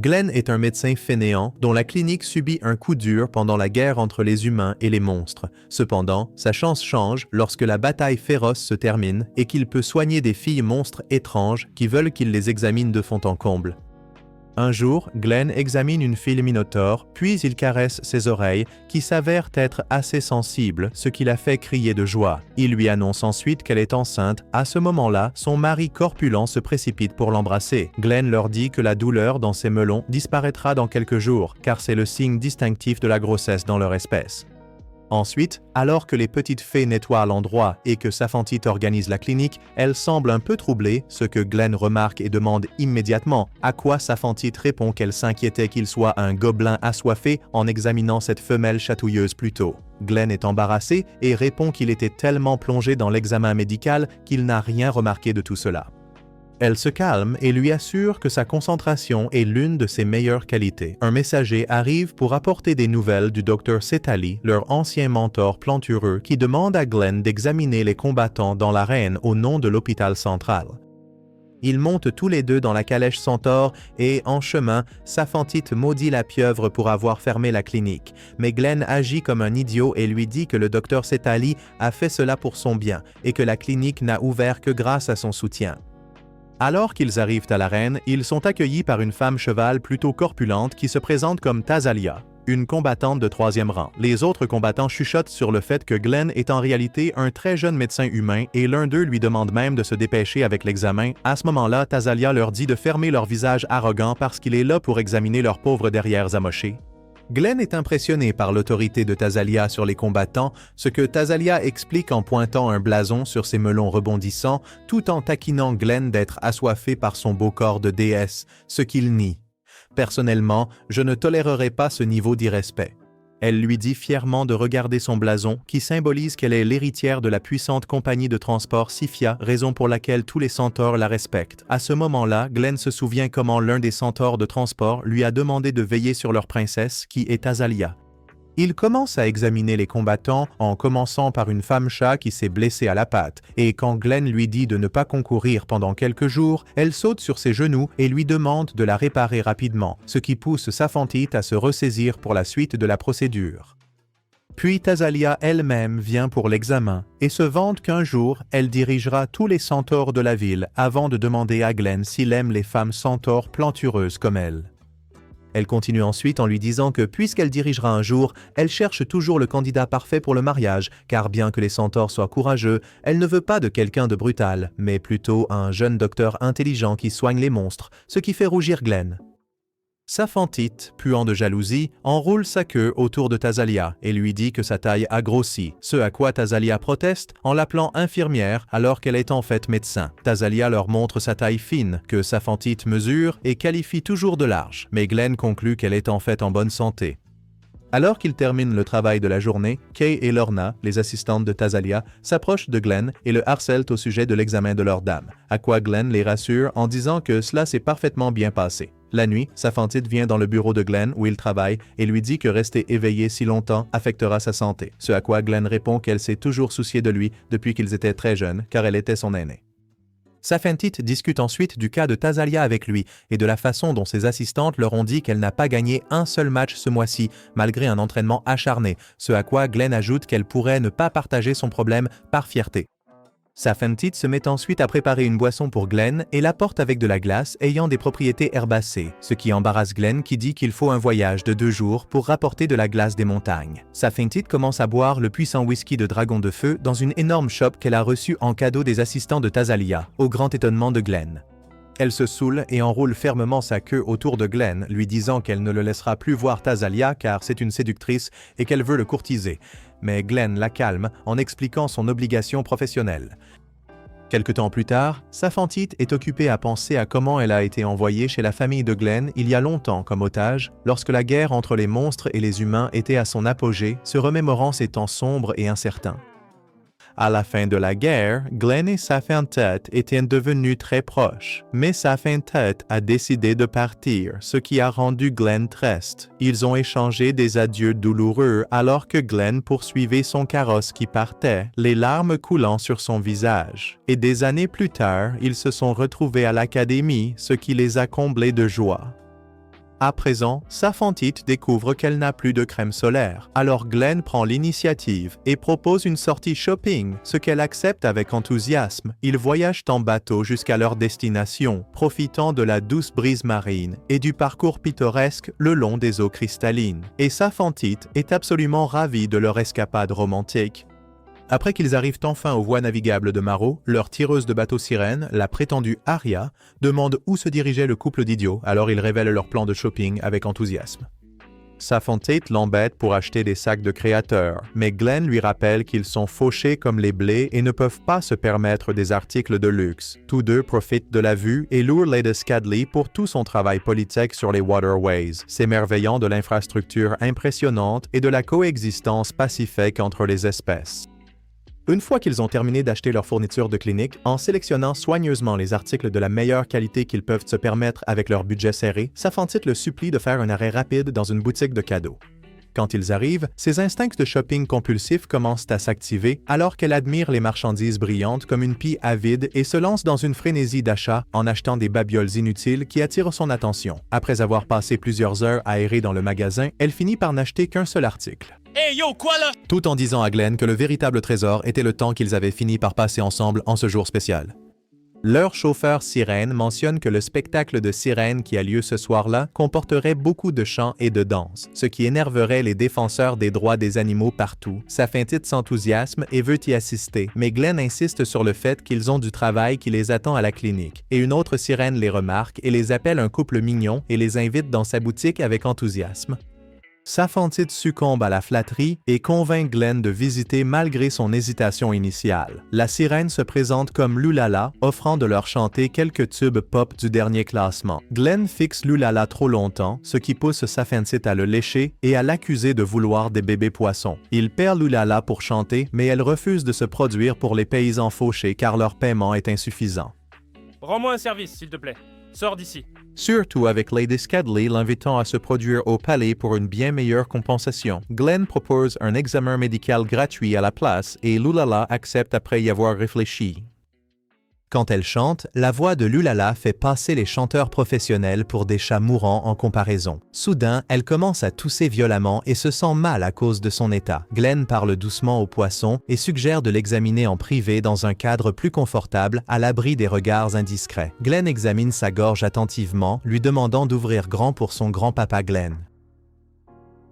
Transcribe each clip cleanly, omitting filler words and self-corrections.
Glenn est un médecin fainéant dont la clinique subit un coup dur pendant la guerre entre les humains et les monstres. Cependant, sa chance change lorsque la bataille féroce se termine et qu'il peut soigner des filles monstres étranges qui veulent qu'il les examine de fond en comble. Un jour, Glenn examine une fille minotaure, puis il caresse ses oreilles, qui s'avèrent être assez sensibles, ce qui la fait crier de joie. Il lui annonce ensuite qu'elle est enceinte. À ce moment-là, son mari corpulent se précipite pour l'embrasser. Glenn leur dit que la douleur dans ses melons disparaîtra dans quelques jours, car c'est le signe distinctif de la grossesse dans leur espèce. Ensuite, alors que les petites fées nettoient l'endroit et que Saphantite organise la clinique, elle semble un peu troublée, ce que Glenn remarque et demande immédiatement, à quoi Saphantite répond qu'elle s'inquiétait qu'il soit un gobelin assoiffé en examinant cette femelle chatouilleuse plus tôt. Glenn est embarrassé et répond qu'il était tellement plongé dans l'examen médical qu'il n'a rien remarqué de tout cela. Elle se calme et lui assure que sa concentration est l'une de ses meilleures qualités. Un messager arrive pour apporter des nouvelles du Dr Setali, leur ancien mentor plantureux, qui demande à Glenn d'examiner les combattants dans l'arène au nom de l'hôpital central. Ils montent tous les deux dans la calèche centaure et, en chemin, Saphantite maudit la pieuvre pour avoir fermé la clinique. Mais Glenn agit comme un idiot et lui dit que le Dr Setali a fait cela pour son bien et que la clinique n'a ouvert que grâce à son soutien. Alors qu'ils arrivent à l'arène, ils sont accueillis par une femme cheval plutôt corpulente qui se présente comme Tazalia, une combattante de 3e rang. Les autres combattants chuchotent sur le fait que Glenn est en réalité un très jeune médecin humain et l'un d'eux lui demande même de se dépêcher avec l'examen. À ce moment-là, Tazalia leur dit de fermer leur visage arrogant parce qu'il est là pour examiner leurs pauvres derrières amochés. Glenn est impressionné par l'autorité de Tazalia sur les combattants, ce que Tazalia explique en pointant un blason sur ses melons rebondissants, tout en taquinant Glenn d'être assoiffé par son beau corps de déesse, ce qu'il nie. Personnellement, je ne tolérerai pas ce niveau d'irrespect. Elle lui dit fièrement de regarder son blason, qui symbolise qu'elle est l'héritière de la puissante compagnie de transport Sifia, raison pour laquelle tous les centaures la respectent. À ce moment-là, Glenn se souvient comment l'un des centaures de transport lui a demandé de veiller sur leur princesse, qui est Tazalia. Il commence à examiner les combattants en commençant par une femme-chat qui s'est blessée à la patte, et quand Glenn lui dit de ne pas concourir pendant quelques jours, elle saute sur ses genoux et lui demande de la réparer rapidement, ce qui pousse Saphantite à se ressaisir pour la suite de la procédure. Puis Tazalia elle-même vient pour l'examen et se vante qu'un jour, elle dirigera tous les centaures de la ville avant de demander à Glenn s'il aime les femmes centaures plantureuses comme elle. Elle continue ensuite en lui disant que puisqu'elle dirigera un jour, elle cherche toujours le candidat parfait pour le mariage, car bien que les centaures soient courageux, elle ne veut pas de quelqu'un de brutal, mais plutôt un jeune docteur intelligent qui soigne les monstres, ce qui fait rougir Glenn. Saphantite, puant de jalousie, enroule sa queue autour de Tazalia et lui dit que sa taille a grossi, ce à quoi Tazalia proteste en l'appelant infirmière alors qu'elle est en fait médecin. Tazalia leur montre sa taille fine, que Saphantite mesure et qualifie toujours de large, mais Glenn conclut qu'elle est en fait en bonne santé. Alors qu'ils terminent le travail de la journée, Kay et Lorna, les assistantes de Tazalia, s'approchent de Glenn et le harcèlent au sujet de l'examen de leur dame, à quoi Glenn les rassure en disant que cela s'est parfaitement bien passé. La nuit, Saphantite vient dans le bureau de Glenn où il travaille et lui dit que rester éveillé si longtemps affectera sa santé, ce à quoi Glenn répond qu'elle s'est toujours souciée de lui depuis qu'ils étaient très jeunes car elle était son aînée. Saphantite discute ensuite du cas de Tazalia avec lui et de la façon dont ses assistantes leur ont dit qu'elle n'a pas gagné un seul match ce mois-ci, malgré un entraînement acharné, ce à quoi Glenn ajoute qu'elle pourrait ne pas partager son problème par fierté. Saphantite se met ensuite à préparer une boisson pour Glenn et l'apporte avec de la glace ayant des propriétés herbacées, ce qui embarrasse Glenn qui dit qu'il faut un voyage de 2 jours pour rapporter de la glace des montagnes. Saphantite commence à boire le puissant whisky de Dragon de Feu dans une énorme chope qu'elle a reçue en cadeau des assistants de Tazalia, au grand étonnement de Glenn. Elle se saoule et enroule fermement sa queue autour de Glenn, lui disant qu'elle ne le laissera plus voir Tazalia car c'est une séductrice et qu'elle veut le courtiser. Mais Glenn la calme en expliquant son obligation professionnelle. Quelque temps plus tard, Saphantite est occupée à penser à comment elle a été envoyée chez la famille de Glenn il y a longtemps comme otage, lorsque la guerre entre les monstres et les humains était à son apogée, se remémorant ces temps sombres et incertains. À la fin de la guerre, Glenn et Saphantite étaient devenus très proches, mais Saphantite a décidé de partir, ce qui a rendu Glenn triste. Ils ont échangé des adieux douloureux alors que Glenn poursuivait son carrosse qui partait, les larmes coulant sur son visage. Et des années plus tard, ils se sont retrouvés à l'académie, ce qui les a comblés de joie. À présent, Saphantite découvre qu'elle n'a plus de crème solaire. Alors Glenn prend l'initiative et propose une sortie shopping, ce qu'elle accepte avec enthousiasme. Ils voyagent en bateau jusqu'à leur destination, profitant de la douce brise marine et du parcours pittoresque le long des eaux cristallines. Et Saphantite est absolument ravie de leur escapade romantique. Après qu'ils arrivent enfin aux voies navigables de Maro, leur tireuse de bateau sirène, la prétendue Aria, demande où se dirigeait le couple d'idiots, alors ils révèlent leur plan de shopping avec enthousiasme. Saphantite l'embête pour acheter des sacs de créateurs, mais Glenn lui rappelle qu'ils sont fauchés comme les blés et ne peuvent pas se permettre des articles de luxe. Tous deux profitent de la vue et louent Lady Scadley pour tout son travail politique sur les waterways, s'émerveillant de l'infrastructure impressionnante et de la coexistence pacifique entre les espèces. Une fois qu'ils ont terminé d'acheter leur fourniture de clinique, en sélectionnant soigneusement les articles de la meilleure qualité qu'ils peuvent se permettre avec leur budget serré, Saphantite le supplie de faire un arrêt rapide dans une boutique de cadeaux. Quand ils arrivent, ses instincts de shopping compulsif commencent à s'activer alors qu'elle admire les marchandises brillantes comme une pie avide et se lance dans une frénésie d'achat en achetant des babioles inutiles qui attirent son attention. Après avoir passé plusieurs heures à errer dans le magasin, elle finit par n'acheter qu'un seul article. Hey yo, quoi là? Tout en disant à Glenn que le véritable trésor était le temps qu'ils avaient fini par passer ensemble en ce jour spécial. Leur chauffeur sirène mentionne que le spectacle de sirènes qui a lieu ce soir-là comporterait beaucoup de chants et de danses, ce qui énerverait les défenseurs des droits des animaux partout. Saphantite s'enthousiasme et veut y assister, mais Glenn insiste sur le fait qu'ils ont du travail qui les attend à la clinique, et une autre sirène les remarque et les appelle un couple mignon et les invite dans sa boutique avec enthousiasme. Saphantite succombe à la flatterie et convainc Glenn de visiter malgré son hésitation initiale. La sirène se présente comme Lulala, offrant de leur chanter quelques tubes pop du dernier classement. Glenn fixe Lulala trop longtemps, ce qui pousse Saphantite à le lécher et à l'accuser de vouloir des bébés poissons. Il perd Lulala pour chanter, mais elle refuse de se produire pour les paysans fauchés car leur paiement est insuffisant. Rends-moi un service, s'il te plaît. Sors d'ici. Surtout avec Lady Scadley l'invitant à se produire au palais pour une bien meilleure compensation. Glenn propose un examen médical gratuit à la place et Lulala accepte après y avoir réfléchi. Quand elle chante, la voix de Lulala fait passer les chanteurs professionnels pour des chats mourants en comparaison. Soudain, elle commence à tousser violemment et se sent mal à cause de son état. Glenn parle doucement au poisson et suggère de l'examiner en privé dans un cadre plus confortable, à l'abri des regards indiscrets. Glenn examine sa gorge attentivement, lui demandant d'ouvrir grand pour son grand-papa Glenn.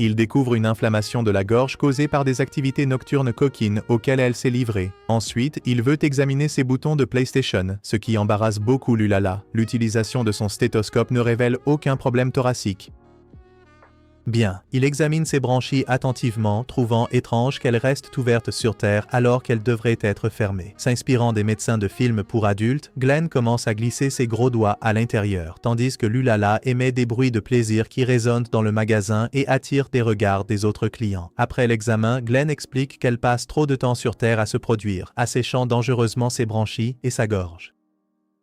Il découvre une inflammation de la gorge causée par des activités nocturnes coquines auxquelles elle s'est livrée. Ensuite, il veut examiner ses boutons de PlayStation, ce qui embarrasse beaucoup Lulala. L'utilisation de son stéthoscope ne révèle aucun problème thoracique. Bien, il examine ses branchies attentivement, trouvant étrange qu'elles restent ouvertes sur Terre alors qu'elles devraient être fermées. S'inspirant des médecins de films pour adultes, Glenn commence à glisser ses gros doigts à l'intérieur, tandis que Lulala émet des bruits de plaisir qui résonnent dans le magasin et attirent des regards des autres clients. Après l'examen, Glenn explique qu'elle passe trop de temps sur Terre à se produire, asséchant dangereusement ses branchies et sa gorge.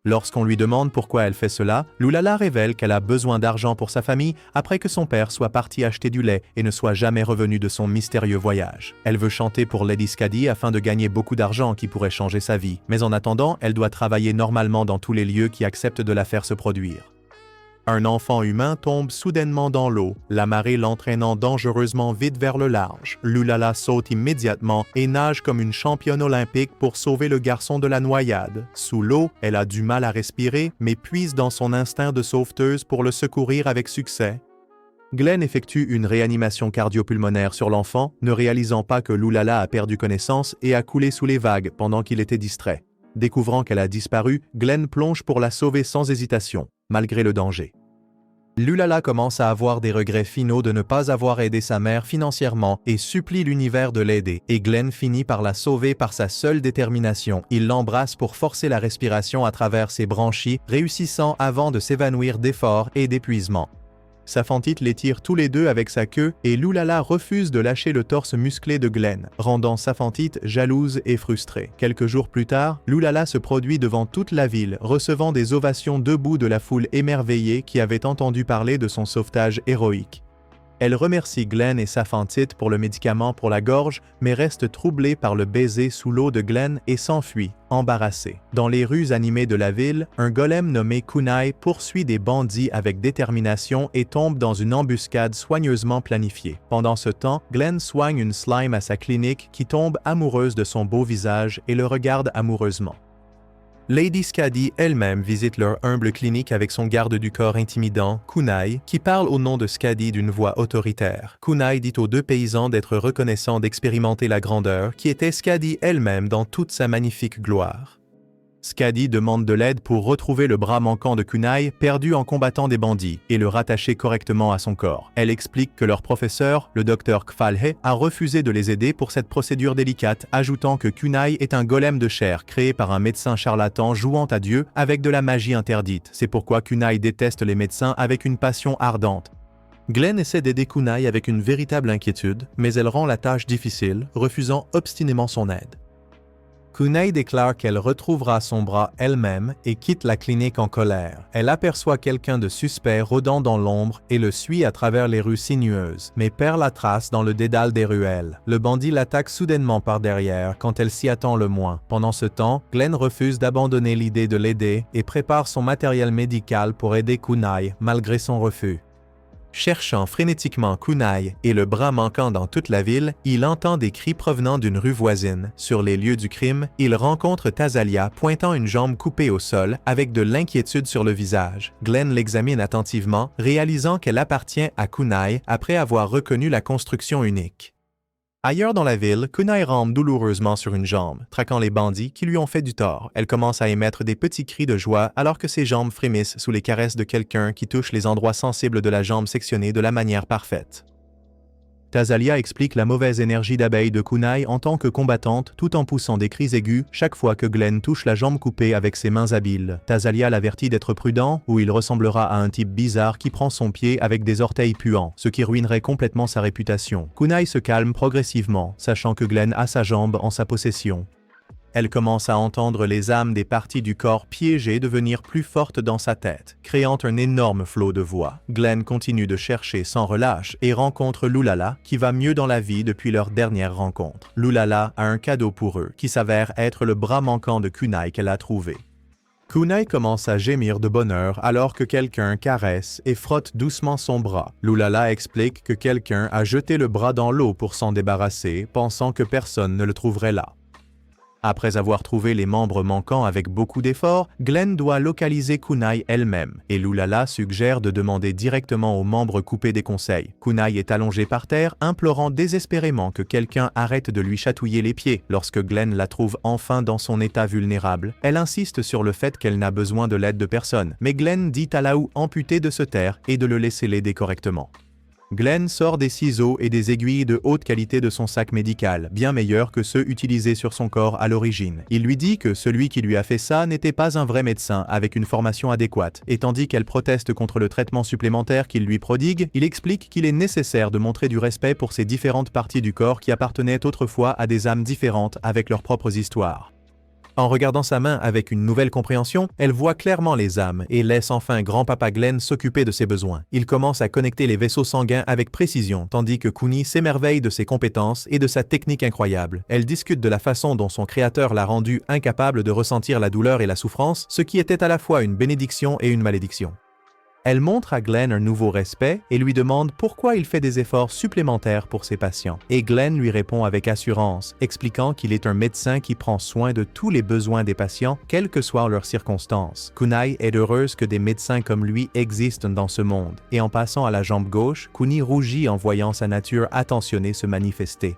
Lorsqu'on lui demande pourquoi elle fait cela, Lulala révèle qu'elle a besoin d'argent pour sa famille après que son père soit parti acheter du lait et ne soit jamais revenu de son mystérieux voyage. Elle veut chanter pour Lady Scadley afin de gagner beaucoup d'argent qui pourrait changer sa vie, mais en attendant, elle doit travailler normalement dans tous les lieux qui acceptent de la faire se produire. Un enfant humain tombe soudainement dans l'eau, la marée l'entraînant dangereusement vite vers le large. Lulala saute immédiatement et nage comme une championne olympique pour sauver le garçon de la noyade. Sous l'eau, elle a du mal à respirer, mais puise dans son instinct de sauveteuse pour le secourir avec succès. Glenn effectue une réanimation cardio-pulmonaire sur l'enfant, ne réalisant pas que Lulala a perdu connaissance et a coulé sous les vagues pendant qu'il était distrait. Découvrant qu'elle a disparu, Glenn plonge pour la sauver sans hésitation, malgré le danger. Lulala commence à avoir des regrets finaux de ne pas avoir aidé sa mère financièrement et supplie l'univers de l'aider, et Glenn finit par la sauver par sa seule détermination. Il l'embrasse pour forcer la respiration à travers ses branchies, réussissant avant de s'évanouir d'effort et d'épuisement. Saphantite les tire tous les deux avec sa queue et Lulala refuse de lâcher le torse musclé de Glenn, rendant Saphantite jalouse et frustrée. Quelques jours plus tard, Lulala se produit devant toute la ville, recevant des ovations debout de la foule émerveillée qui avait entendu parler de son sauvetage héroïque. Elle remercie Glenn et Safantite pour le médicament pour la gorge, mais reste troublée par le baiser sous l'eau de Glenn et s'enfuit, embarrassée. Dans les rues animées de la ville, un golem nommé Kunai poursuit des bandits avec détermination et tombe dans une embuscade soigneusement planifiée. Pendant ce temps, Glenn soigne une slime à sa clinique qui tombe amoureuse de son beau visage et le regarde amoureusement. Lady Skadi elle-même visite leur humble clinique avec son garde du corps intimidant, Kunai, qui parle au nom de Skadi d'une voix autoritaire. Kunai dit aux deux paysans d'être reconnaissants d'expérimenter la grandeur qui était Skadi elle-même dans toute sa magnifique gloire. Skadi demande de l'aide pour retrouver le bras manquant de Kunai, perdu en combattant des bandits, et le rattacher correctement à son corps. Elle explique que leur professeur, le docteur Kfalhe, a refusé de les aider pour cette procédure délicate, ajoutant que Kunai est un golem de chair créé par un médecin charlatan jouant à Dieu avec de la magie interdite. C'est pourquoi Kunai déteste les médecins avec une passion ardente. Glenn essaie d'aider Kunai avec une véritable inquiétude, mais elle rend la tâche difficile, refusant obstinément son aide. Kunai déclare qu'elle retrouvera son bras elle-même et quitte la clinique en colère. Elle aperçoit quelqu'un de suspect rôdant dans l'ombre et le suit à travers les rues sinueuses, mais perd la trace dans le dédale des ruelles. Le bandit l'attaque soudainement par derrière quand elle s'y attend le moins. Pendant ce temps, Glenn refuse d'abandonner l'idée de l'aider et prépare son matériel médical pour aider Kunai malgré son refus. Cherchant frénétiquement Kunai et le bras manquant dans toute la ville, il entend des cris provenant d'une rue voisine. Sur les lieux du crime, il rencontre Tazalia pointant une jambe coupée au sol avec de l'inquiétude sur le visage. Glenn l'examine attentivement, réalisant qu'elle appartient à Kunai après avoir reconnu la construction unique. Ailleurs dans la ville, Kunai rampe douloureusement sur une jambe, traquant les bandits qui lui ont fait du tort. Elle commence à émettre des petits cris de joie alors que ses jambes frémissent sous les caresses de quelqu'un qui touche les endroits sensibles de la jambe sectionnée de la manière parfaite. Tazalia explique la mauvaise énergie d'abeille de Kunai en tant que combattante tout en poussant des cris aigus chaque fois que Glenn touche la jambe coupée avec ses mains habiles. Tazalia l'avertit d'être prudent ou il ressemblera à un type bizarre qui prend son pied avec des orteils puants, ce qui ruinerait complètement sa réputation. Kunai se calme progressivement, sachant que Glenn a sa jambe en sa possession. Elle commence à entendre les âmes des parties du corps piégées devenir plus fortes dans sa tête, créant un énorme flot de voix. Glenn continue de chercher sans relâche et rencontre Lulala, qui va mieux dans la vie depuis leur dernière rencontre. Lulala a un cadeau pour eux, qui s'avère être le bras manquant de Kunai qu'elle a trouvé. Kunai commence à gémir de bonheur alors que quelqu'un caresse et frotte doucement son bras. Lulala explique que quelqu'un a jeté le bras dans l'eau pour s'en débarrasser, pensant que personne ne le trouverait là. Après avoir trouvé les membres manquants avec beaucoup d'efforts, Glenn doit localiser Kunai elle-même, et Lulala suggère de demander directement aux membres coupés des conseils. Kunai est allongée par terre, implorant désespérément que quelqu'un arrête de lui chatouiller les pieds. Lorsque Glenn la trouve enfin dans son état vulnérable, elle insiste sur le fait qu'elle n'a besoin de l'aide de personne, mais Glenn dit à Laou amputé de se taire et de le laisser l'aider correctement. Glenn sort des ciseaux et des aiguilles de haute qualité de son sac médical, bien meilleurs que ceux utilisés sur son corps à l'origine. Il lui dit que celui qui lui a fait ça n'était pas un vrai médecin avec une formation adéquate, et tandis qu'elle proteste contre le traitement supplémentaire qu'il lui prodigue, il explique qu'il est nécessaire de montrer du respect pour ces différentes parties du corps qui appartenaient autrefois à des âmes différentes avec leurs propres histoires. En regardant sa main avec une nouvelle compréhension, elle voit clairement les âmes et laisse enfin grand-papa Glenn s'occuper de ses besoins. Il commence à connecter les vaisseaux sanguins avec précision, tandis que Kuni s'émerveille de ses compétences et de sa technique incroyable. Elle discute de la façon dont son créateur l'a rendu incapable de ressentir la douleur et la souffrance, ce qui était à la fois une bénédiction et une malédiction. Elle montre à Glenn un nouveau respect et lui demande pourquoi il fait des efforts supplémentaires pour ses patients. Et Glenn lui répond avec assurance, expliquant qu'il est un médecin qui prend soin de tous les besoins des patients, quelles que soient leurs circonstances. Kunai est heureuse que des médecins comme lui existent dans ce monde, et en passant à la jambe gauche, Kuni rougit en voyant sa nature attentionnée se manifester.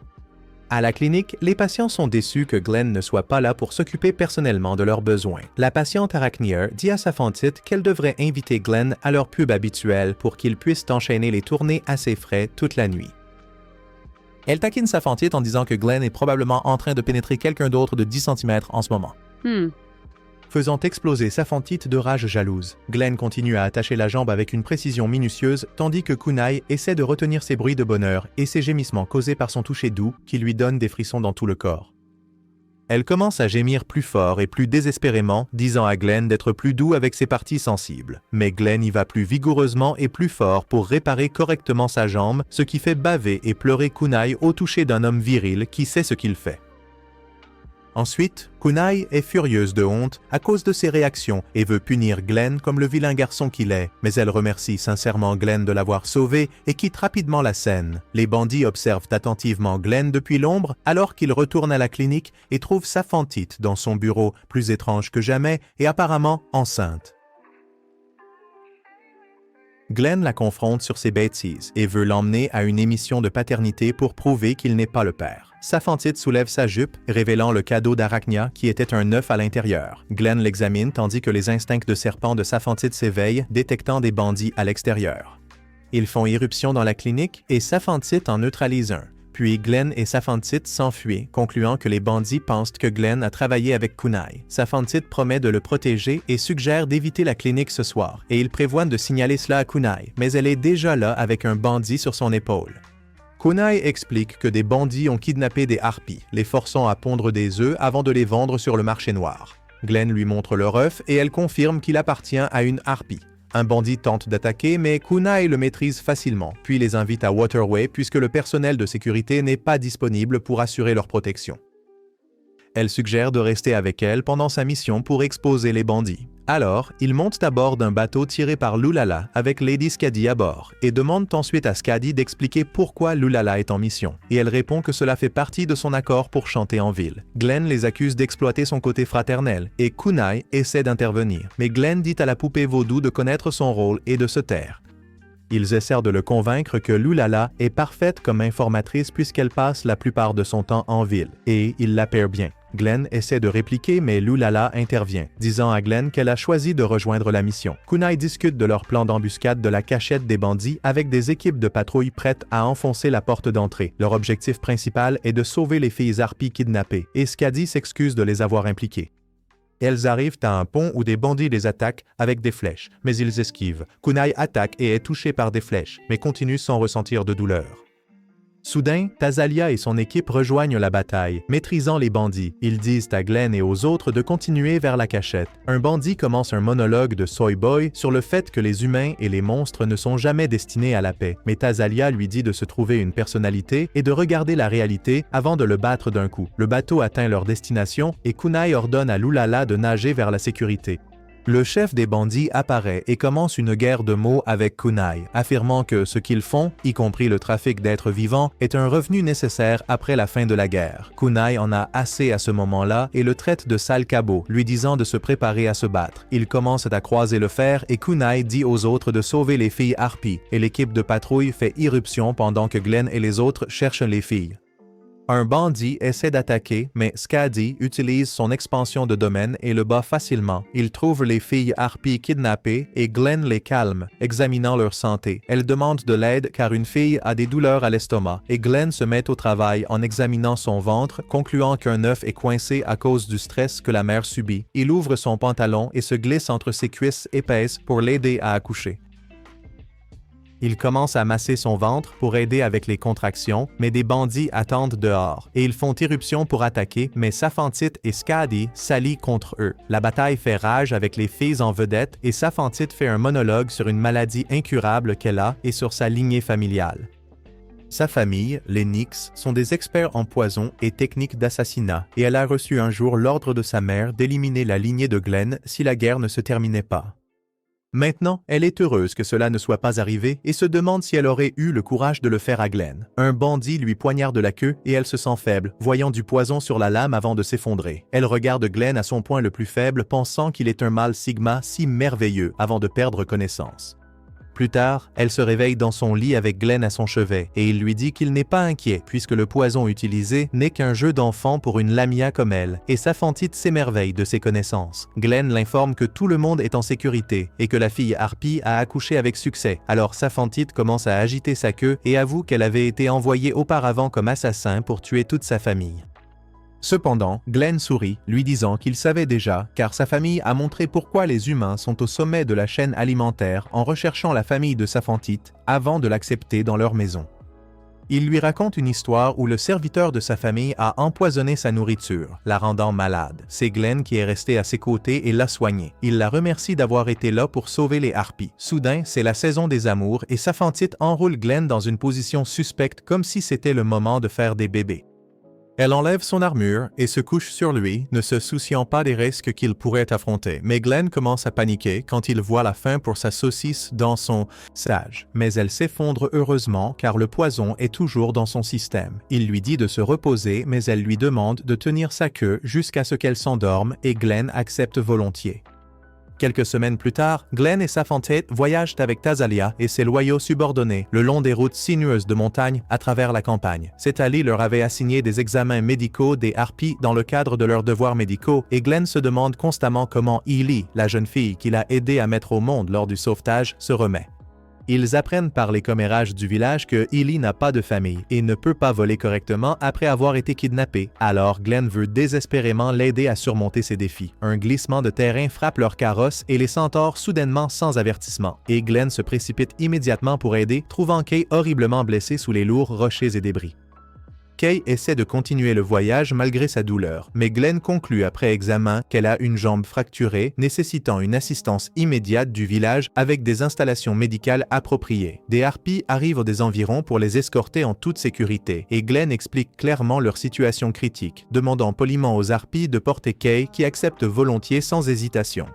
À la clinique, les patients sont déçus que Glenn ne soit pas là pour s'occuper personnellement de leurs besoins. La patiente Arachnier dit à Safantite qu'elle devrait inviter Glenn à leur pub habituelle pour qu'ils puissent enchaîner les tournées à ses frais toute la nuit. Elle taquine Safantite en disant que Glenn est probablement en train de pénétrer quelqu'un d'autre de 10 cm en ce moment. Faisant exploser Safantite de rage jalouse. Glenn continue à attacher la jambe avec une précision minutieuse, tandis que Kunai essaie de retenir ses bruits de bonheur et ses gémissements causés par son toucher doux qui lui donne des frissons dans tout le corps. Elle commence à gémir plus fort et plus désespérément, disant à Glenn d'être plus doux avec ses parties sensibles. Mais Glenn y va plus vigoureusement et plus fort pour réparer correctement sa jambe, ce qui fait baver et pleurer Kunai au toucher d'un homme viril qui sait ce qu'il fait. Ensuite, Kunai est furieuse de honte à cause de ses réactions et veut punir Glenn comme le vilain garçon qu'il est, mais elle remercie sincèrement Glenn de l'avoir sauvé et quitte rapidement la scène. Les bandits observent attentivement Glenn depuis l'ombre alors qu'il retourne à la clinique et trouve Safantite dans son bureau, plus étrange que jamais et apparemment enceinte. Glenn la confronte sur ses bêtises et veut l'emmener à une émission de paternité pour prouver qu'il n'est pas le père. Safantite soulève sa jupe, révélant le cadeau d'Arachnia qui était un œuf à l'intérieur. Glenn l'examine tandis que les instincts de serpent de Safantite s'éveillent, détectant des bandits à l'extérieur. Ils font irruption dans la clinique et Safantite en neutralise un. Puis Glenn et Safantite s'enfuient, concluant que les bandits pensent que Glenn a travaillé avec Kunai. Safantite promet de le protéger et suggère d'éviter la clinique ce soir, et il prévoit de signaler cela à Kunai, mais elle est déjà là avec un bandit sur son épaule. Kunai explique que des bandits ont kidnappé des harpies, les forçant à pondre des œufs avant de les vendre sur le marché noir. Glenn lui montre leur œuf et elle confirme qu'il appartient à une harpie. Un bandit tente d'attaquer, mais Kunai le maîtrise facilement, puis les invite à Waterway puisque le personnel de sécurité n'est pas disponible pour assurer leur protection. Elle suggère de rester avec elle pendant sa mission pour exposer les bandits. Alors, ils montent à bord d'un bateau tiré par Lulala avec Lady Skadi à bord et demandent ensuite à Skadi d'expliquer pourquoi Lulala est en mission. Et elle répond que cela fait partie de son accord pour chanter en ville. Glenn les accuse d'exploiter son côté fraternel et Kunai essaie d'intervenir. Mais Glenn dit à la poupée vaudou de connaître son rôle et de se taire. Ils essaient de le convaincre que Lulala est parfaite comme informatrice puisqu'elle passe la plupart de son temps en ville, et il la perd bien. Glenn essaie de répliquer mais Lulala intervient, disant à Glenn qu'elle a choisi de rejoindre la mission. Kunai discute de leur plan d'embuscade de la cachette des bandits avec des équipes de patrouille prêtes à enfoncer la porte d'entrée. Leur objectif principal est de sauver les filles harpies kidnappées, et Skadi s'excuse de les avoir impliquées. Elles arrivent à un pont où des bandits les attaquent avec des flèches, mais ils esquivent. Kunai attaque et est touché par des flèches, mais continue sans ressentir de douleur. Soudain, Tazalia et son équipe rejoignent la bataille, maîtrisant les bandits. Ils disent à Glenn et aux autres de continuer vers la cachette. Un bandit commence un monologue de Soy Boy sur le fait que les humains et les monstres ne sont jamais destinés à la paix. Mais Tazalia lui dit de se trouver une personnalité et de regarder la réalité avant de le battre d'un coup. Le bateau atteint leur destination et Kunai ordonne à Lulala de nager vers la sécurité. Le chef des bandits apparaît et commence une guerre de mots avec Kunai, affirmant que ce qu'ils font, y compris le trafic d'êtres vivants, est un revenu nécessaire après la fin de la guerre. Kunai en a assez à ce moment-là et le traite de sale cabot, lui disant de se préparer à se battre. Ils commencent à croiser le fer et Kunai dit aux autres de sauver les filles harpies, et l'équipe de patrouille fait irruption pendant que Glenn et les autres cherchent les filles. Un bandit essaie d'attaquer, mais Skadi utilise son expansion de domaine et le bat facilement. Il trouve les filles harpies kidnappées et Glenn les calme, examinant leur santé. Elle demande de l'aide car une fille a des douleurs à l'estomac et Glenn se met au travail en examinant son ventre, concluant qu'un œuf est coincé à cause du stress que la mère subit. Il ouvre son pantalon et se glisse entre ses cuisses épaisses pour l'aider à accoucher. Il commence à masser son ventre pour aider avec les contractions, mais des bandits attendent dehors, et ils font irruption pour attaquer, mais Safantite et Skadi s'allient contre eux. La bataille fait rage avec les filles en vedette, et Safantite fait un monologue sur une maladie incurable qu'elle a et sur sa lignée familiale. Sa famille, les Nix, sont des experts en poison et techniques d'assassinat, et elle a reçu un jour l'ordre de sa mère d'éliminer la lignée de Glenn si la guerre ne se terminait pas. Maintenant, elle est heureuse que cela ne soit pas arrivé et se demande si elle aurait eu le courage de le faire à Glenn. Un bandit lui poignarde la queue et elle se sent faible, voyant du poison sur la lame avant de s'effondrer. Elle regarde Glenn à son point le plus faible, pensant qu'il est un mâle Sigma si merveilleux avant de perdre connaissance. Plus tard, elle se réveille dans son lit avec Glenn à son chevet et il lui dit qu'il n'est pas inquiet puisque le poison utilisé n'est qu'un jeu d'enfant pour une Lamia comme elle et Safantite s'émerveille de ses connaissances. Glenn l'informe que tout le monde est en sécurité et que la fille harpie a accouché avec succès. Alors Safantite commence à agiter sa queue et avoue qu'elle avait été envoyée auparavant comme assassin pour tuer toute sa famille. Cependant, Glenn sourit, lui disant qu'il savait déjà, car sa famille a montré pourquoi les humains sont au sommet de la chaîne alimentaire en recherchant la famille de Safantite avant de l'accepter dans leur maison. Il lui raconte une histoire où le serviteur de sa famille a empoisonné sa nourriture, la rendant malade. C'est Glenn qui est resté à ses côtés et l'a soignée. Il la remercie d'avoir été là pour sauver les harpies. Soudain, c'est la saison des amours et Saphantite enroule Glenn dans une position suspecte comme si c'était le moment de faire des bébés. Elle enlève son armure et se couche sur lui, ne se souciant pas des risques qu'il pourrait affronter. Mais Glenn commence à paniquer quand il voit la faim pour sa saucisse dans son sage. Mais elle s'effondre heureusement car le poison est toujours dans son système. Il lui dit de se reposer, mais elle lui demande de tenir sa queue jusqu'à ce qu'elle s'endorme et Glenn accepte volontiers. Quelques semaines plus tard, Glenn et Saphantite voyagent avec Tazalia et ses loyaux subordonnés le long des routes sinueuses de montagne à travers la campagne. Setali leur avait assigné des examens médicaux des harpies dans le cadre de leurs devoirs médicaux et Glenn se demande constamment comment Ely, la jeune fille qu'il a aidé à mettre au monde lors du sauvetage, se remet. Ils apprennent par les commérages du village que Ely n'a pas de famille et ne peut pas voler correctement après avoir été kidnappé. Alors Glenn veut désespérément l'aider à surmonter ses défis. Un glissement de terrain frappe leur carrosse et les centaures soudainement sans avertissement. Et Glenn se précipite immédiatement pour aider, trouvant Kay horriblement blessé sous les lourds rochers et débris. Kay essaie de continuer le voyage malgré sa douleur, mais Glenn conclut après examen qu'elle a une jambe fracturée, nécessitant une assistance immédiate du village avec des installations médicales appropriées. Des harpies arrivent des environs pour les escorter en toute sécurité, et Glenn explique clairement leur situation critique, demandant poliment aux harpies de porter Kay qui accepte volontiers sans hésitation.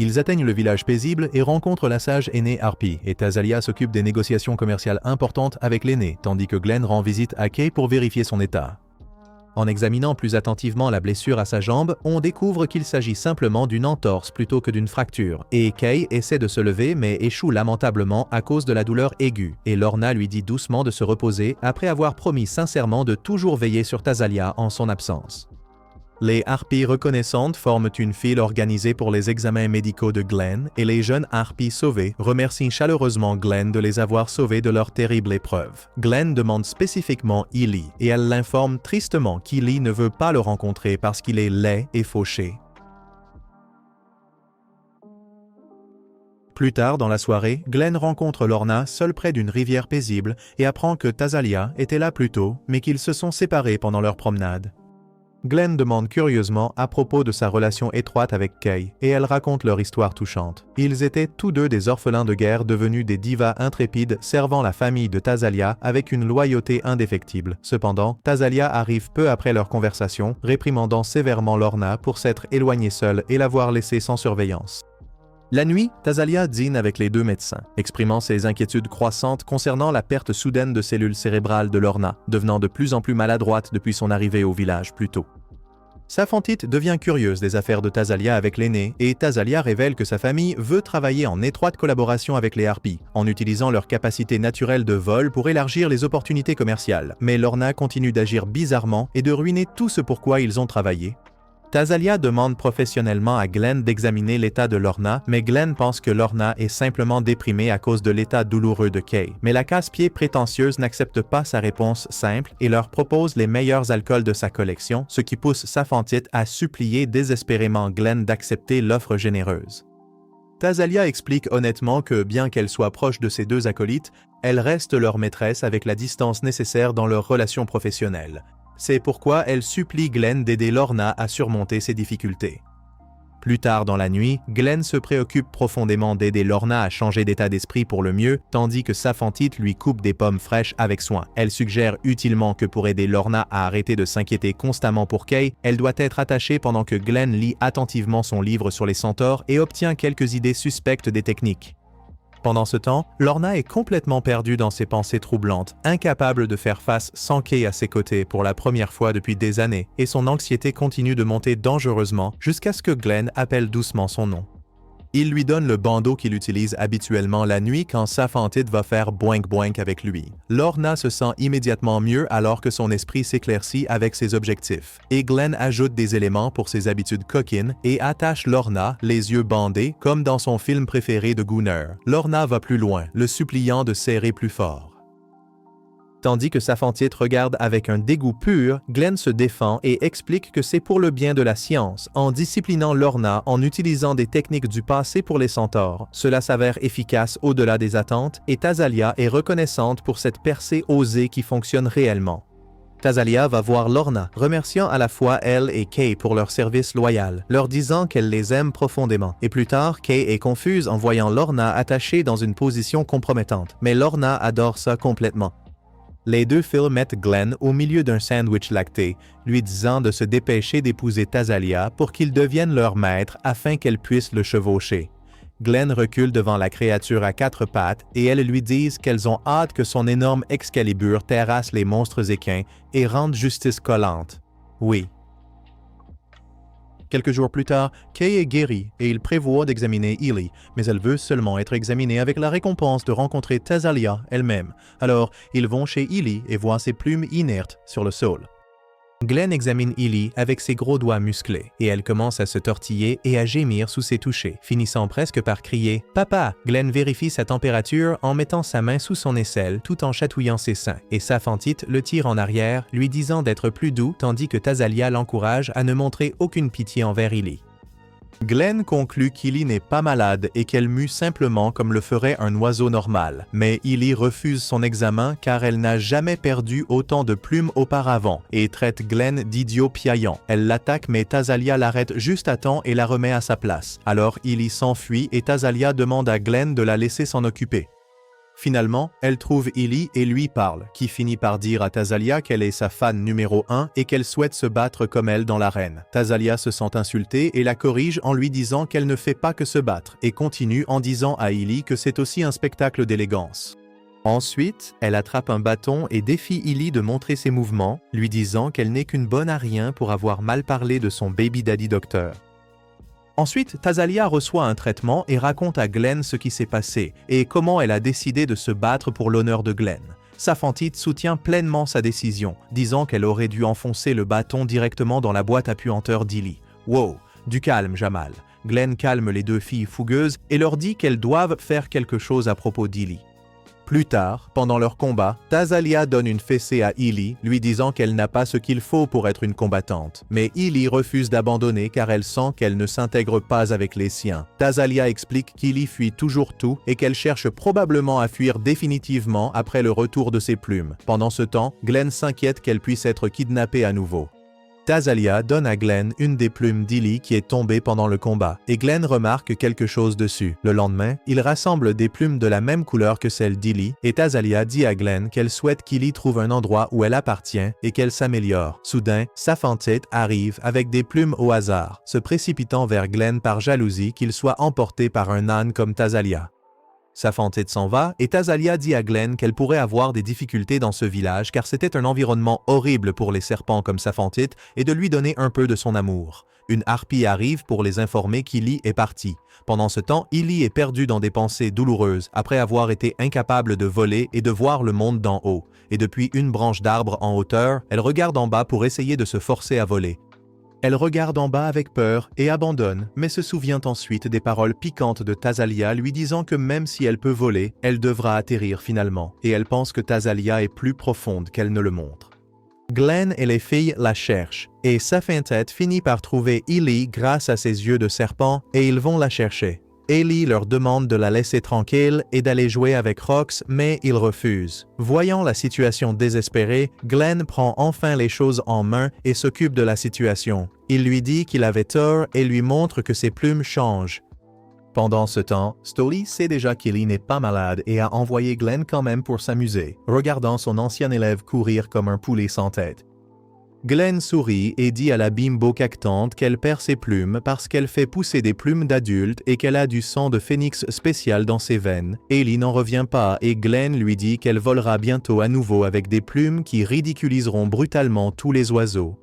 Ils atteignent le village paisible et rencontrent la sage aînée Harpie, et Tazalia s'occupe des négociations commerciales importantes avec l'aîné, tandis que Glenn rend visite à Kay pour vérifier son état. En examinant plus attentivement la blessure à sa jambe, on découvre qu'il s'agit simplement d'une entorse plutôt que d'une fracture, et Kay essaie de se lever mais échoue lamentablement à cause de la douleur aiguë, et Lorna lui dit doucement de se reposer après avoir promis sincèrement de toujours veiller sur Tazalia en son absence. Les harpies reconnaissantes forment une file organisée pour les examens médicaux de Glenn et les jeunes harpies sauvées remercient chaleureusement Glenn de les avoir sauvés de leur terrible épreuve. Glenn demande spécifiquement Ely et elle l'informe tristement qu'Ely ne veut pas le rencontrer parce qu'il est laid et fauché. Plus tard dans la soirée, Glenn rencontre Lorna seule près d'une rivière paisible et apprend que Tazalia était là plus tôt, mais qu'ils se sont séparés pendant leur promenade. Glenn demande curieusement à propos de sa relation étroite avec Kay, et elle raconte leur histoire touchante. Ils étaient tous deux des orphelins de guerre devenus des divas intrépides servant la famille de Tazalia avec une loyauté indéfectible. Cependant, Tazalia arrive peu après leur conversation, réprimandant sévèrement Lorna pour s'être éloignée seule et l'avoir laissée sans surveillance. La nuit, Tazalia dîne avec les deux médecins, exprimant ses inquiétudes croissantes concernant la perte soudaine de cellules cérébrales de Lorna, devenant de plus en plus maladroite depuis son arrivée au village plus tôt. Saphantite devient curieuse des affaires de Tazalia avec l'aîné, et Tazalia révèle que sa famille veut travailler en étroite collaboration avec les harpies, en utilisant leur capacité naturelle de vol pour élargir les opportunités commerciales. Mais Lorna continue d'agir bizarrement et de ruiner tout ce pour quoi ils ont travaillé. Tazalia demande professionnellement à Glenn d'examiner l'état de Lorna, mais Glenn pense que Lorna est simplement déprimée à cause de l'état douloureux de Kay. Mais la casse-pied prétentieuse n'accepte pas sa réponse simple et leur propose les meilleurs alcools de sa collection, ce qui pousse Saphantite à supplier désespérément Glenn d'accepter l'offre généreuse. Tazalia explique honnêtement que bien qu'elle soit proche de ses deux acolytes, elle reste leur maîtresse avec la distance nécessaire dans leur relation professionnelle. C'est pourquoi elle supplie Glenn d'aider Lorna à surmonter ses difficultés. Plus tard dans la nuit, Glenn se préoccupe profondément d'aider Lorna à changer d'état d'esprit pour le mieux, tandis que Saphantite lui coupe des pommes fraîches avec soin. Elle suggère utilement que pour aider Lorna à arrêter de s'inquiéter constamment pour Kay, elle doit être attachée pendant que Glenn lit attentivement son livre sur les centaures et obtient quelques idées suspectes des techniques. Pendant ce temps, Lorna est complètement perdue dans ses pensées troublantes, incapable de faire face sans Kay à ses côtés pour la première fois depuis des années, et son anxiété continue de monter dangereusement jusqu'à ce que Glenn appelle doucement son nom. Il lui donne le bandeau qu'il utilise habituellement la nuit quand Saphantite va faire boink-boink avec lui. Lorna se sent immédiatement mieux alors que son esprit s'éclaircit avec ses objectifs. Et Glenn ajoute des éléments pour ses habitudes coquines et attache Lorna, les yeux bandés, comme dans son film préféré de Gunnar. Lorna va plus loin, le suppliant de serrer plus fort. Tandis que Saphantite regarde avec un dégoût pur, Glenn se défend et explique que c'est pour le bien de la science, en disciplinant Lorna en utilisant des techniques du passé pour les centaures. Cela s'avère efficace au-delà des attentes et Tazalia est reconnaissante pour cette percée osée qui fonctionne réellement. Tazalia va voir Lorna, remerciant à la fois elle et Kay pour leur service loyal, leur disant qu'elle les aime profondément. Et plus tard, Kay est confuse en voyant Lorna attachée dans une position compromettante, mais Lorna adore ça complètement. Les deux filles mettent Glenn au milieu d'un sandwich lacté, lui disant de se dépêcher d'épouser Tazalia pour qu'il devienne leur maître afin qu'elle puisse le chevaucher. Glenn recule devant la créature à quatre pattes et elles lui disent qu'elles ont hâte que son énorme Excalibur terrasse les monstres équins et rende justice collante. Oui. Quelques jours plus tard, Kay est guérie et il prévoit d'examiner Ely, mais elle veut seulement être examinée avec la récompense de rencontrer Tazalia elle-même. Alors, ils vont chez Ely et voient ses plumes inertes sur le sol. Glenn examine Ely avec ses gros doigts musclés et elle commence à se tortiller et à gémir sous ses touchés, finissant presque par crier « Papa !» Glenn vérifie sa température en mettant sa main sous son aisselle tout en chatouillant ses seins et Saphantite le tire en arrière, lui disant d'être plus doux tandis que Tazalia l'encourage à ne montrer aucune pitié envers Ely. Glenn conclut qu'Ily n'est pas malade et qu'elle mue simplement comme le ferait un oiseau normal. Mais Ely refuse son examen car elle n'a jamais perdu autant de plumes auparavant et traite Glenn d'idiot piaillant. Elle l'attaque mais Tazalia l'arrête juste à temps et la remet à sa place. Alors Ely s'enfuit et Tazalia demande à Glenn de la laisser s'en occuper. Finalement, elle trouve Ely et lui parle, qui finit par dire à Tazalia qu'elle est sa fan numéro 1 et qu'elle souhaite se battre comme elle dans l'arène. Tazalia se sent insultée et la corrige en lui disant qu'elle ne fait pas que se battre et continue en disant à Ely que c'est aussi un spectacle d'élégance. Ensuite, elle attrape un bâton et défie Ely de montrer ses mouvements, lui disant qu'elle n'est qu'une bonne à rien pour avoir mal parlé de son baby daddy docteur. Ensuite, Tazalia reçoit un traitement et raconte à Glenn ce qui s'est passé et comment elle a décidé de se battre pour l'honneur de Glenn. Saphantite soutient pleinement sa décision, disant qu'elle aurait dû enfoncer le bâton directement dans la boîte à puanteur d'Ily. Wow, du calme, Jamal. Glenn calme les deux filles fougueuses et leur dit qu'elles doivent faire quelque chose à propos d'Ily. Plus tard, pendant leur combat, Tazalia donne une fessée à Ely, lui disant qu'elle n'a pas ce qu'il faut pour être une combattante. Mais Ely refuse d'abandonner car elle sent qu'elle ne s'intègre pas avec les siens. Tazalia explique qu'Ily fuit toujours tout et qu'elle cherche probablement à fuir définitivement après le retour de ses plumes. Pendant ce temps, Glenn s'inquiète qu'elle puisse être kidnappée à nouveau. Tazalia donne à Glenn une des plumes d'Ily qui est tombée pendant le combat, et Glenn remarque quelque chose dessus. Le lendemain, il rassemble des plumes de la même couleur que celle d'Ily, et Tazalia dit à Glenn qu'elle souhaite qu'Ily trouve un endroit où elle appartient et qu'elle s'améliore. Soudain, Saphantite arrive avec des plumes au hasard, se précipitant vers Glenn par jalousie qu'il soit emporté par un âne comme Tazalia. Saphantite s'en va et Tazalia dit à Glenn qu'elle pourrait avoir des difficultés dans ce village car c'était un environnement horrible pour les serpents comme Saphantite et de lui donner un peu de son amour. Une harpie arrive pour les informer qu'Ily est partie. Pendant ce temps, Ely est perdue dans des pensées douloureuses après avoir été incapable de voler et de voir le monde d'en haut. Et depuis une branche d'arbre en hauteur, elle regarde en bas pour essayer de se forcer à voler. Elle regarde en bas avec peur et abandonne, mais se souvient ensuite des paroles piquantes de Tazalia lui disant que même si elle peut voler, elle devra atterrir finalement, et elle pense que Tazalia est plus profonde qu'elle ne le montre. Glenn et les filles la cherchent, et Saphantite finit par trouver Ely grâce à ses yeux de serpent, et ils vont la chercher. Ely leur demande de la laisser tranquille et d'aller jouer avec Rox, mais ils refusent. Voyant la situation désespérée, Glenn prend enfin les choses en main et s'occupe de la situation. Il lui dit qu'il avait tort et lui montre que ses plumes changent. Pendant ce temps, Stoli sait déjà qu'Ely n'est pas malade et a envoyé Glenn quand même pour s'amuser, regardant son ancien élève courir comme un poulet sans tête. Glenn sourit et dit à la bimbo cactante qu'elle perd ses plumes parce qu'elle fait pousser des plumes d'adulte et qu'elle a du sang de phénix spécial dans ses veines. Ely n'en revient pas et Glenn lui dit qu'elle volera bientôt à nouveau avec des plumes qui ridiculiseront brutalement tous les oiseaux.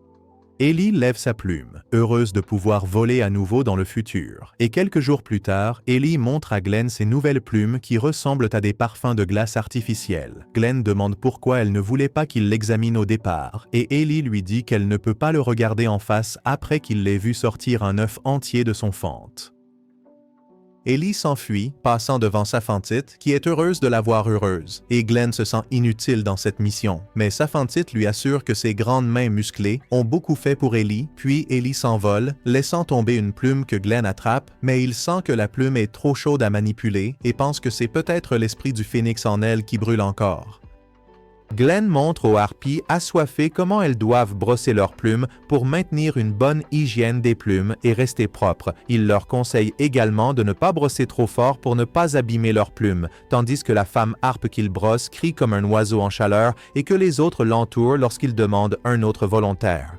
Ely lève sa plume, heureuse de pouvoir voler à nouveau dans le futur. Et quelques jours plus tard, Ely montre à Glenn ses nouvelles plumes qui ressemblent à des parfums de glace artificielle. Glenn demande pourquoi elle ne voulait pas qu'il l'examine au départ, et Ely lui dit qu'elle ne peut pas le regarder en face après qu'il l'ait vu sortir un œuf entier de son fente. Ellie s'enfuit, passant devant Saphantite, qui est heureuse de la voir heureuse, et Glenn se sent inutile dans cette mission. Mais Saphantite lui assure que ses grandes mains musclées ont beaucoup fait pour Ellie, puis Ellie s'envole, laissant tomber une plume que Glenn attrape, mais il sent que la plume est trop chaude à manipuler et pense que c'est peut-être l'esprit du phénix en elle qui brûle encore. Glenn montre aux harpies assoiffées comment elles doivent brosser leurs plumes pour maintenir une bonne hygiène des plumes et rester propres. Il leur conseille également de ne pas brosser trop fort pour ne pas abîmer leurs plumes, tandis que la femme harpe qu'il brosse crie comme un oiseau en chaleur et que les autres l'entourent lorsqu'il demande un autre volontaire.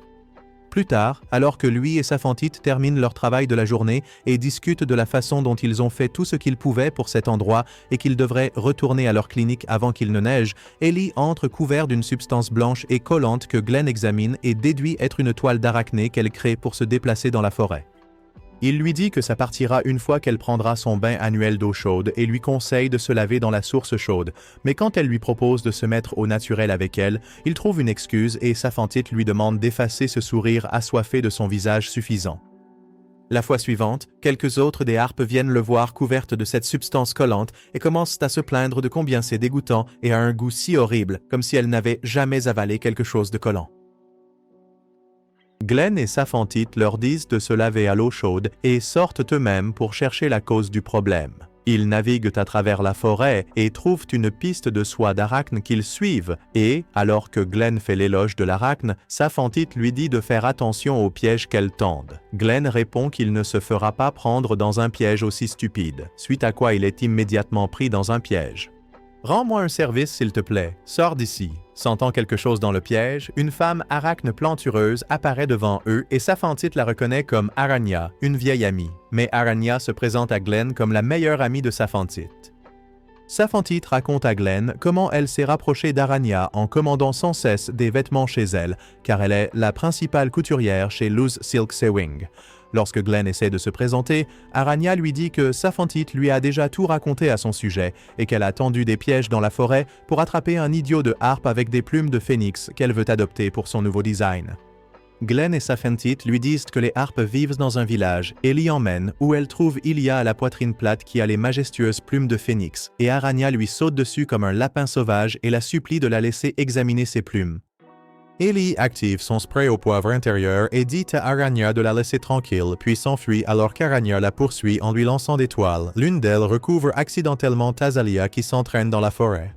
Plus tard, alors que lui et Saphantite terminent leur travail de la journée et discutent de la façon dont ils ont fait tout ce qu'ils pouvaient pour cet endroit et qu'ils devraient retourner à leur clinique avant qu'il ne neige, Ellie entre couvert d'une substance blanche et collante que Glenn examine et déduit être une toile d'arachné qu'elle crée pour se déplacer dans la forêt. Il lui dit que ça partira une fois qu'elle prendra son bain annuel d'eau chaude et lui conseille de se laver dans la source chaude, mais quand elle lui propose de se mettre au naturel avec elle, il trouve une excuse et Saphantite lui demande d'effacer ce sourire assoiffé de son visage suffisant. La fois suivante, quelques autres des harpes viennent le voir couverte de cette substance collante et commencent à se plaindre de combien c'est dégoûtant et a un goût si horrible, comme si elles n'avaient jamais avalé quelque chose de collant. Glenn et Saphantite leur disent de se laver à l'eau chaude et sortent eux-mêmes pour chercher la cause du problème. Ils naviguent à travers la forêt et trouvent une piste de soie d'arachne qu'ils suivent et, alors que Glenn fait l'éloge de l'arachne, Saphantite lui dit de faire attention aux pièges qu'elle tende. Glenn répond qu'il ne se fera pas prendre dans un piège aussi stupide, suite à quoi il est immédiatement pris dans un piège. « Rends-moi un service, s'il te plaît. Sors d'ici. » Sentant quelque chose dans le piège, une femme arachne plantureuse apparaît devant eux et Saphantite la reconnaît comme Aranya, une vieille amie. Mais Aranya se présente à Glenn comme la meilleure amie de Saphantite. Saphantite raconte à Glenn comment elle s'est rapprochée d'Aranya en commandant sans cesse des vêtements chez elle, car elle est la principale couturière chez Loose Silk Sewing. Lorsque Glenn essaie de se présenter, Aranya lui dit que Saphantite lui a déjà tout raconté à son sujet et qu'elle a tendu des pièges dans la forêt pour attraper un idiot de harpe avec des plumes de phénix qu'elle veut adopter pour son nouveau design. Glenn et Saphantite lui disent que les harpes vivent dans un village et l'y emmènent où elle trouve Ilia à la poitrine plate qui a les majestueuses plumes de phénix et Aranya lui saute dessus comme un lapin sauvage et la supplie de la laisser examiner ses plumes. Ellie active son spray au poivre intérieur et dit à Aranya de la laisser tranquille, puis s'enfuit alors qu'Aranya la poursuit en lui lançant des toiles. L'une d'elles recouvre accidentellement Tazalia qui s'entraîne dans la forêt.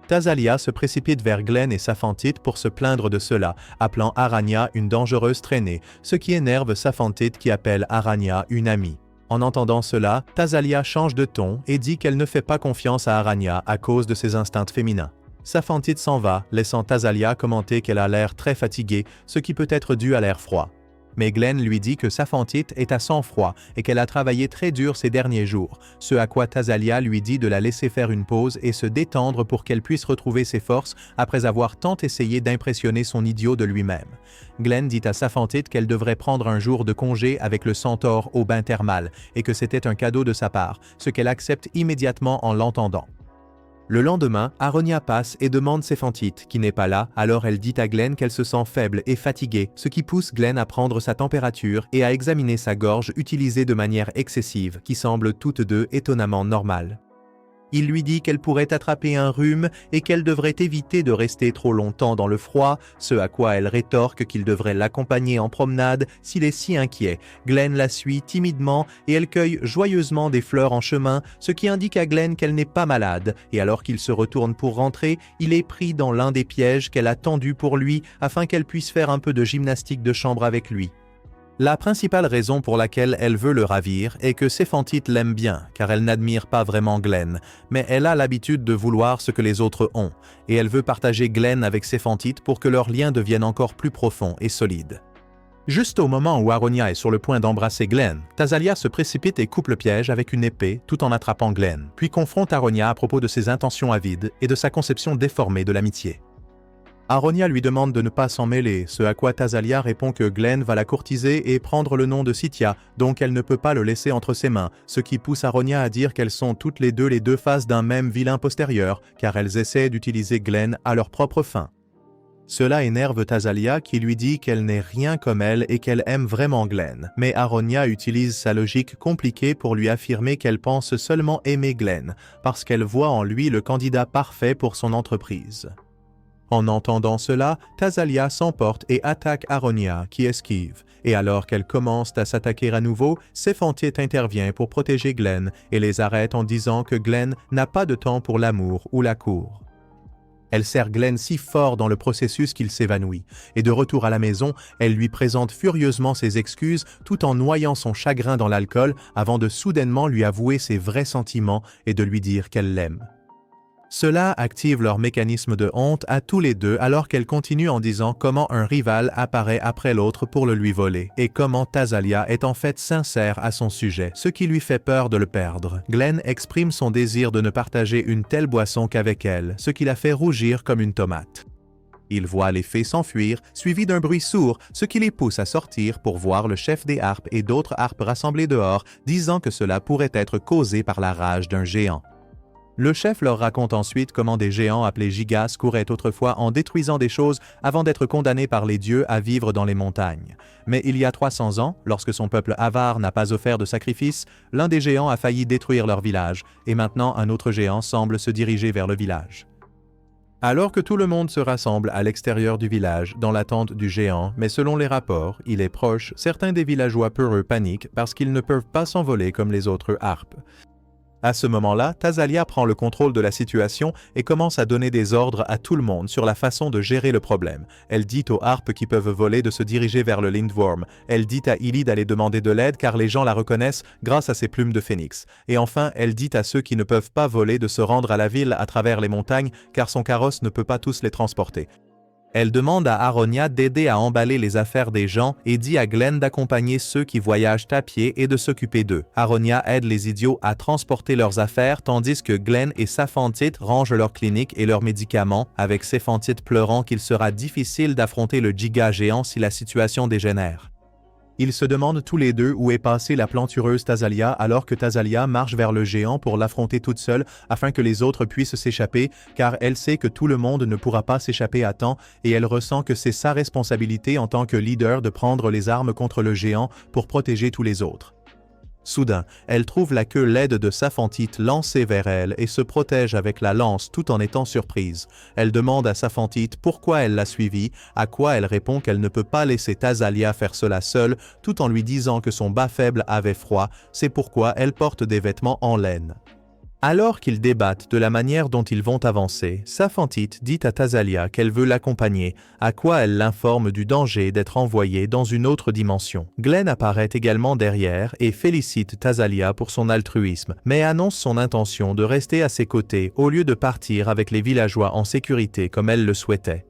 Tazalia se précipite vers Glenn et Saphantite pour se plaindre de cela, appelant Aranya une dangereuse traînée, ce qui énerve Saphantite qui appelle Aranya une amie. En entendant cela, Tazalia change de ton et dit qu'elle ne fait pas confiance à Aranya à cause de ses instincts féminins. Saphantite s'en va, laissant Tazalia commenter qu'elle a l'air très fatiguée, ce qui peut être dû à l'air froid. Mais Glenn lui dit que Saphantite est à sang-froid et qu'elle a travaillé très dur ces derniers jours, ce à quoi Tazalia lui dit de la laisser faire une pause et se détendre pour qu'elle puisse retrouver ses forces après avoir tant essayé d'impressionner son idiot de lui-même. Glenn dit à Saphantite qu'elle devrait prendre un jour de congé avec le centaure au bain thermal et que c'était un cadeau de sa part, ce qu'elle accepte immédiatement en l'entendant. Le lendemain, Aranya passe et demande Saphantite, qui n'est pas là, alors elle dit à Glenn qu'elle se sent faible et fatiguée, ce qui pousse Glenn à prendre sa température et à examiner sa gorge utilisée de manière excessive, qui semble toutes deux étonnamment normale. Il lui dit qu'elle pourrait attraper un rhume et qu'elle devrait éviter de rester trop longtemps dans le froid, ce à quoi elle rétorque qu'il devrait l'accompagner en promenade s'il est si inquiet. Glenn la suit timidement et elle cueille joyeusement des fleurs en chemin, ce qui indique à Glenn qu'elle n'est pas malade, et alors qu'il se retourne pour rentrer, il est pris dans l'un des pièges qu'elle a tendus pour lui afin qu'elle puisse faire un peu de gymnastique de chambre avec lui. La principale raison pour laquelle elle veut le ravir est que Saphantite l'aime bien, car elle n'admire pas vraiment Glenn, mais elle a l'habitude de vouloir ce que les autres ont, et elle veut partager Glenn avec Saphantite pour que leur lien devienne encore plus profond et solide. Juste au moment où Aranya est sur le point d'embrasser Glenn, Tazalia se précipite et coupe le piège avec une épée tout en attrapant Glenn, puis confronte Aranya à propos de ses intentions avides et de sa conception déformée de l'amitié. Aranya lui demande de ne pas s'en mêler, ce à quoi Tazalia répond que Glenn va la courtiser et prendre le nom de Sithia, donc elle ne peut pas le laisser entre ses mains, ce qui pousse Aranya à dire qu'elles sont toutes les deux faces d'un même vilain postérieur, car elles essaient d'utiliser Glenn à leur propre fin. Cela énerve Tazalia qui lui dit qu'elle n'est rien comme elle et qu'elle aime vraiment Glenn. Mais Aronia utilise sa logique compliquée pour lui affirmer qu'elle pense seulement aimer Glenn, parce qu'elle voit en lui le candidat parfait pour son entreprise. En entendant cela, Tazalia s'emporte et attaque Aronia qui esquive. Et alors qu'elle commence à s'attaquer à nouveau, Sephenthit intervient pour protéger Glenn et les arrête en disant que Glenn n'a pas de temps pour l'amour ou la cour. Elle serre Glenn si fort dans le processus qu'il s'évanouit, et de retour à la maison, elle lui présente furieusement ses excuses tout en noyant son chagrin dans l'alcool avant de soudainement lui avouer ses vrais sentiments et de lui dire qu'elle l'aime. Cela active leur mécanisme de honte à tous les deux alors qu'elle continue en disant comment un rival apparaît après l'autre pour le lui voler et comment Tazalia est en fait sincère à son sujet, ce qui lui fait peur de le perdre. Glenn exprime son désir de ne partager une telle boisson qu'avec elle, ce qui la fait rougir comme une tomate. Il voit les fées s'enfuir, suivi d'un bruit sourd, ce qui les pousse à sortir pour voir le chef des harpes et d'autres harpes rassemblées dehors, disant que cela pourrait être causé par la rage d'un géant. Le chef leur raconte ensuite comment des géants appelés Gigas couraient autrefois en détruisant des choses avant d'être condamnés par les dieux à vivre dans les montagnes. Mais il y a 300 ans, lorsque son peuple avare n'a pas offert de sacrifice, l'un des géants a failli détruire leur village, et maintenant un autre géant semble se diriger vers le village. Alors que tout le monde se rassemble à l'extérieur du village, dans l'attente du géant, mais selon les rapports, il est proche, certains des villageois peureux paniquent parce qu'ils ne peuvent pas s'envoler comme les autres harpes. À ce moment-là, Tazalia prend le contrôle de la situation et commence à donner des ordres à tout le monde sur la façon de gérer le problème. Elle dit aux harpes qui peuvent voler de se diriger vers le Lindworm. Elle dit à Illy d'aller demander de l'aide car les gens la reconnaissent grâce à ses plumes de phénix. Et enfin, elle dit à ceux qui ne peuvent pas voler de se rendre à la ville à travers les montagnes car son carrosse ne peut pas tous les transporter. Elle demande à Aronia d'aider à emballer les affaires des gens et dit à Glenn d'accompagner ceux qui voyagent à pied et de s'occuper d'eux. Aronia aide les idiots à transporter leurs affaires tandis que Glenn et Sephenthit rangent leurs cliniques et leurs médicaments, avec Sephenthit pleurant qu'il sera difficile d'affronter le giga géant si la situation dégénère. Ils se demandent tous les deux où est passée la plantureuse Tazalia alors que Tazalia marche vers le géant pour l'affronter toute seule afin que les autres puissent s'échapper car elle sait que tout le monde ne pourra pas s'échapper à temps et elle ressent que c'est sa responsabilité en tant que leader de prendre les armes contre le géant pour protéger tous les autres. Soudain, elle trouve la queue laide de Sephenthit lancée vers elle et se protège avec la lance tout en étant surprise. Elle demande à Sephenthit pourquoi elle l'a suivie, à quoi elle répond qu'elle ne peut pas laisser Tazalia faire cela seule, tout en lui disant que son bas faible avait froid, c'est pourquoi elle porte des vêtements en laine. Alors qu'ils débattent de la manière dont ils vont avancer, Sephenthit dit à Tazalia qu'elle veut l'accompagner, à quoi elle l'informe du danger d'être envoyée dans une autre dimension. Glenn apparaît également derrière et félicite Tazalia pour son altruisme, mais annonce son intention de rester à ses côtés au lieu de partir avec les villageois en sécurité comme elle le souhaitait.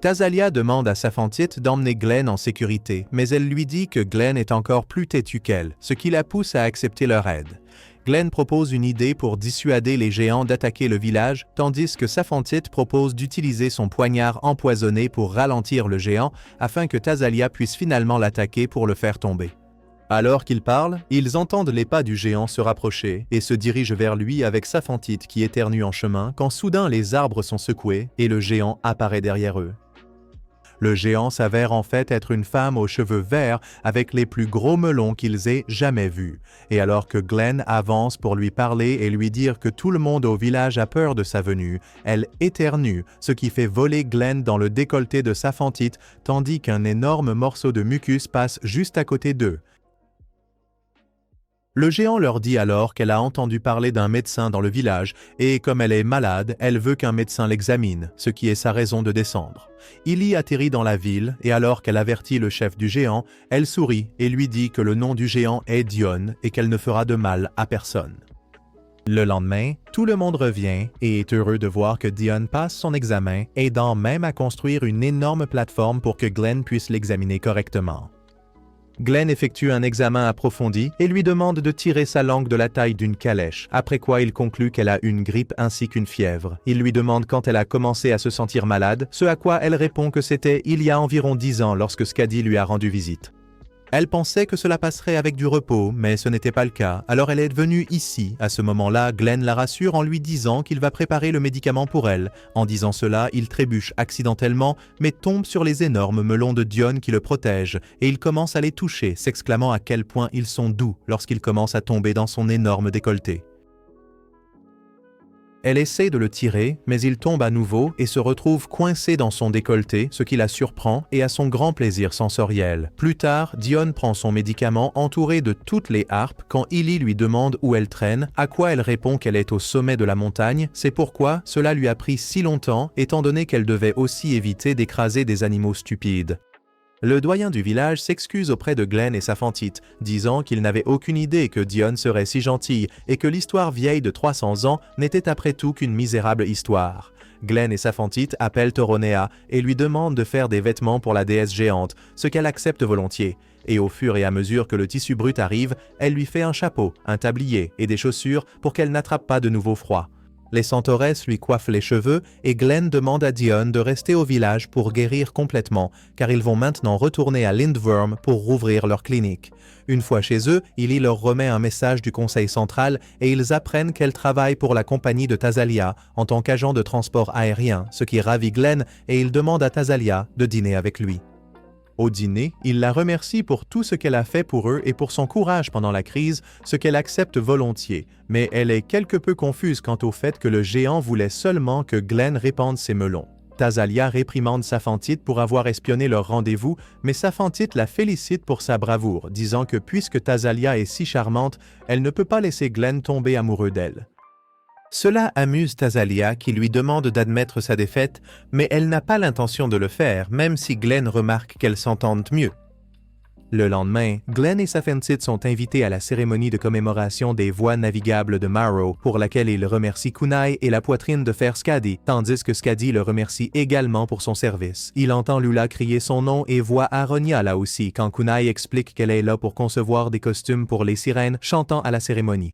Tazalia demande à Sephenthit d'emmener Glenn en sécurité, mais elle lui dit que Glenn est encore plus têtu qu'elle, ce qui la pousse à accepter leur aide. Glenn propose une idée pour dissuader les géants d'attaquer le village, tandis que Sephenthit propose d'utiliser son poignard empoisonné pour ralentir le géant, afin que Tazalia puisse finalement l'attaquer pour le faire tomber. Alors qu'ils parlent, ils entendent les pas du géant se rapprocher et se dirigent vers lui avec Sephenthit qui éternue en chemin quand soudain les arbres sont secoués et le géant apparaît derrière eux. Le géant s'avère en fait être une femme aux cheveux verts avec les plus gros melons qu'ils aient jamais vus. Et alors que Glenn avance pour lui parler et lui dire que tout le monde au village a peur de sa venue, elle éternue, ce qui fait voler Glenn dans le décolleté de Sephenthit tandis qu'un énorme morceau de mucus passe juste à côté d'eux. Le géant leur dit alors qu'elle a entendu parler d'un médecin dans le village et comme elle est malade, elle veut qu'un médecin l'examine, ce qui est sa raison de descendre. Illy atterrit dans la ville et alors qu'elle avertit le chef du géant, elle sourit et lui dit que le nom du géant est Dion et qu'elle ne fera de mal à personne. Le lendemain, tout le monde revient et est heureux de voir que Dion passe son examen, aidant même à construire une énorme plateforme pour que Glenn puisse l'examiner correctement. Glenn effectue un examen approfondi et lui demande de tirer sa langue de la taille d'une calèche, après quoi il conclut qu'elle a une grippe ainsi qu'une fièvre. Il lui demande quand elle a commencé à se sentir malade, ce à quoi elle répond que c'était il y a environ 10 ans lorsque Skadi lui a rendu visite. Elle pensait que cela passerait avec du repos, mais ce n'était pas le cas, alors elle est venue ici. À ce moment-là, Glenn la rassure en lui disant qu'il va préparer le médicament pour elle. En disant cela, il trébuche accidentellement, mais tombe sur les énormes melons de Dionne qui le protègent, et il commence à les toucher, s'exclamant à quel point ils sont doux lorsqu'ils commencent à tomber dans son énorme décolleté. Elle essaie de le tirer, mais il tombe à nouveau et se retrouve coincé dans son décolleté, ce qui la surprend et a son grand plaisir sensoriel. Plus tard, Dionne prend son médicament entouré de toutes les harpes quand Illy lui demande où elle traîne, à quoi elle répond qu'elle est au sommet de la montagne. C'est pourquoi cela lui a pris si longtemps, étant donné qu'elle devait aussi éviter d'écraser des animaux stupides. Le doyen du village s'excuse auprès de Glenn et Saphantite, disant qu'il n'avait aucune idée que Dionne serait si gentille et que l'histoire vieille de 300 ans n'était après tout qu'une misérable histoire. Glenn et Saphantite appellent Toronea et lui demandent de faire des vêtements pour la déesse géante, ce qu'elle accepte volontiers. Et au fur et à mesure que le tissu brut arrive, elle lui fait un chapeau, un tablier et des chaussures pour qu'elle n'attrape pas de nouveau froid. Les Centaures lui coiffent les cheveux et Glenn demande à Dionne de rester au village pour guérir complètement, car ils vont maintenant retourner à Lindworm pour rouvrir leur clinique. Une fois chez eux, Illy leur remet un message du conseil central et ils apprennent qu'elle travaille pour la compagnie de Tazalia en tant qu'agent de transport aérien, ce qui ravit Glenn et il demande à Tazalia de dîner avec lui. Au dîner, il la remercie pour tout ce qu'elle a fait pour eux et pour son courage pendant la crise, ce qu'elle accepte volontiers, mais elle est quelque peu confuse quant au fait que le géant voulait seulement que Glenn répande ses melons. Tazalia réprimande Saphantite pour avoir espionné leur rendez-vous, mais Saphantite la félicite pour sa bravoure, disant que puisque Tazalia est si charmante, elle ne peut pas laisser Glenn tomber amoureux d'elle. Cela amuse Tazalia qui lui demande d'admettre sa défaite, mais elle n'a pas l'intention de le faire, même si Glenn remarque qu'elles s'entendent mieux. Le lendemain, Glenn et Saphantite sont invités à la cérémonie de commémoration des voies navigables de Marrow, pour laquelle ils remercient Kunai et la poitrine de fer Skadi, tandis que Skadi le remercie également pour son service. Il entend Lula crier son nom et voit Aronia là aussi, quand Kunai explique qu'elle est là pour concevoir des costumes pour les sirènes chantant à la cérémonie.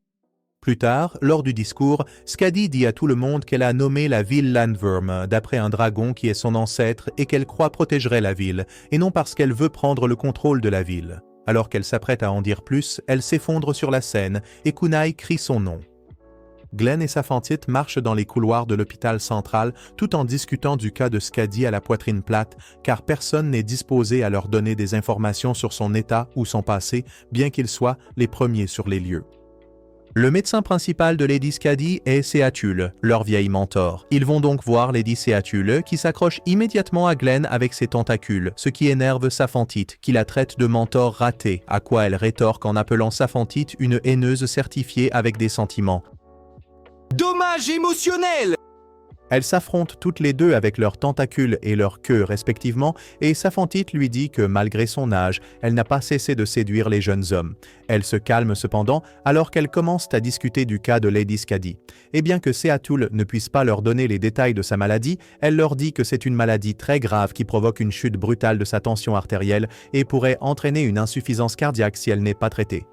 Plus tard, lors du discours, Skadi dit à tout le monde qu'elle a nommé la ville Landworm d'après un dragon qui est son ancêtre et qu'elle croit protégerait la ville, et non parce qu'elle veut prendre le contrôle de la ville. Alors qu'elle s'apprête à en dire plus, elle s'effondre sur la scène et Kunai crie son nom. Glenn et Saphantite marchent dans les couloirs de l'hôpital central tout en discutant du cas de Skadi à la poitrine plate, car personne n'est disposé à leur donner des informations sur son état ou son passé, bien qu'ils soient les premiers sur les lieux. Le médecin principal de Lady Skadi est Seathule, leur vieille mentor. Ils vont donc voir Lady Seathule qui s'accroche immédiatement à Glenn avec ses tentacules, ce qui énerve Saphantite, qui la traite de mentor raté, à quoi elle rétorque en appelant Saphantite une haineuse certifiée avec des sentiments. Dommage émotionnel! Elles s'affrontent toutes les deux avec leurs tentacules et leurs queues respectivement, et Saphantite lui dit que malgré son âge, elle n'a pas cessé de séduire les jeunes hommes. Elle se calme cependant alors qu'elles commencent à discuter du cas de Lady Skadi. Et bien que Seathule ne puisse pas leur donner les détails de sa maladie, elle leur dit que c'est une maladie très grave qui provoque une chute brutale de sa tension artérielle et pourrait entraîner une insuffisance cardiaque si elle n'est pas traitée.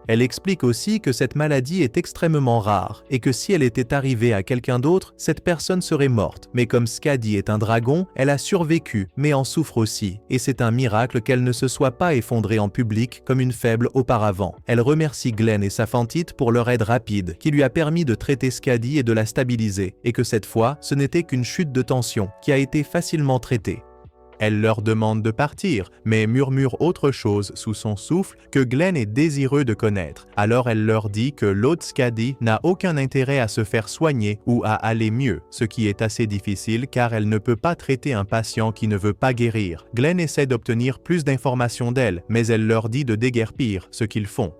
Elle explique aussi que cette maladie est extrêmement rare et que si elle était arrivée à quelqu'un d'autre, cette personne serait morte. Mais comme Skadi est un dragon, elle a survécu, mais en souffre aussi. Et c'est un miracle qu'elle ne se soit pas effondrée en public comme une faible auparavant. Elle remercie Glenn et Saphantite pour leur aide rapide, qui lui a permis de traiter Skadi et de la stabiliser, et que cette fois, ce n'était qu'une chute de tension qui a été facilement traitée. Elle leur demande de partir, mais murmure autre chose sous son souffle que Glenn est désireux de connaître. Alors elle leur dit que l'autre Skadi n'a aucun intérêt à se faire soigner ou à aller mieux, ce qui est assez difficile car elle ne peut pas traiter un patient qui ne veut pas guérir. Glenn essaie d'obtenir plus d'informations d'elle, mais elle leur dit de déguerpir, ce qu'ils font.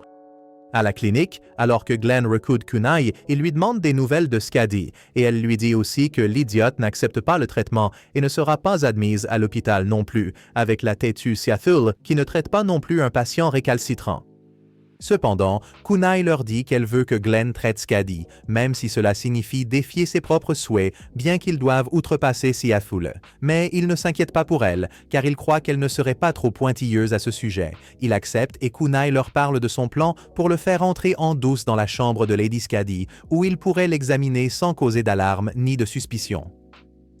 À la clinique, alors que Glenn recoude Kunai, il lui demande des nouvelles de Skadi, et elle lui dit aussi que l'idiote n'accepte pas le traitement et ne sera pas admise à l'hôpital non plus, avec la têtue Seathule qui ne traite pas non plus un patient récalcitrant. Cependant, Kunai leur dit qu'elle veut que Glenn traite Skadi, même si cela signifie défier ses propres souhaits, bien qu'ils doivent outrepasser Seathule. Mais il ne s'inquiète pas pour elle, car il croit qu'elle ne serait pas trop pointilleuse à ce sujet. Il accepte et Kunai leur parle de son plan pour le faire entrer en douce dans la chambre de Lady Skadi, où il pourrait l'examiner sans causer d'alarme ni de suspicion.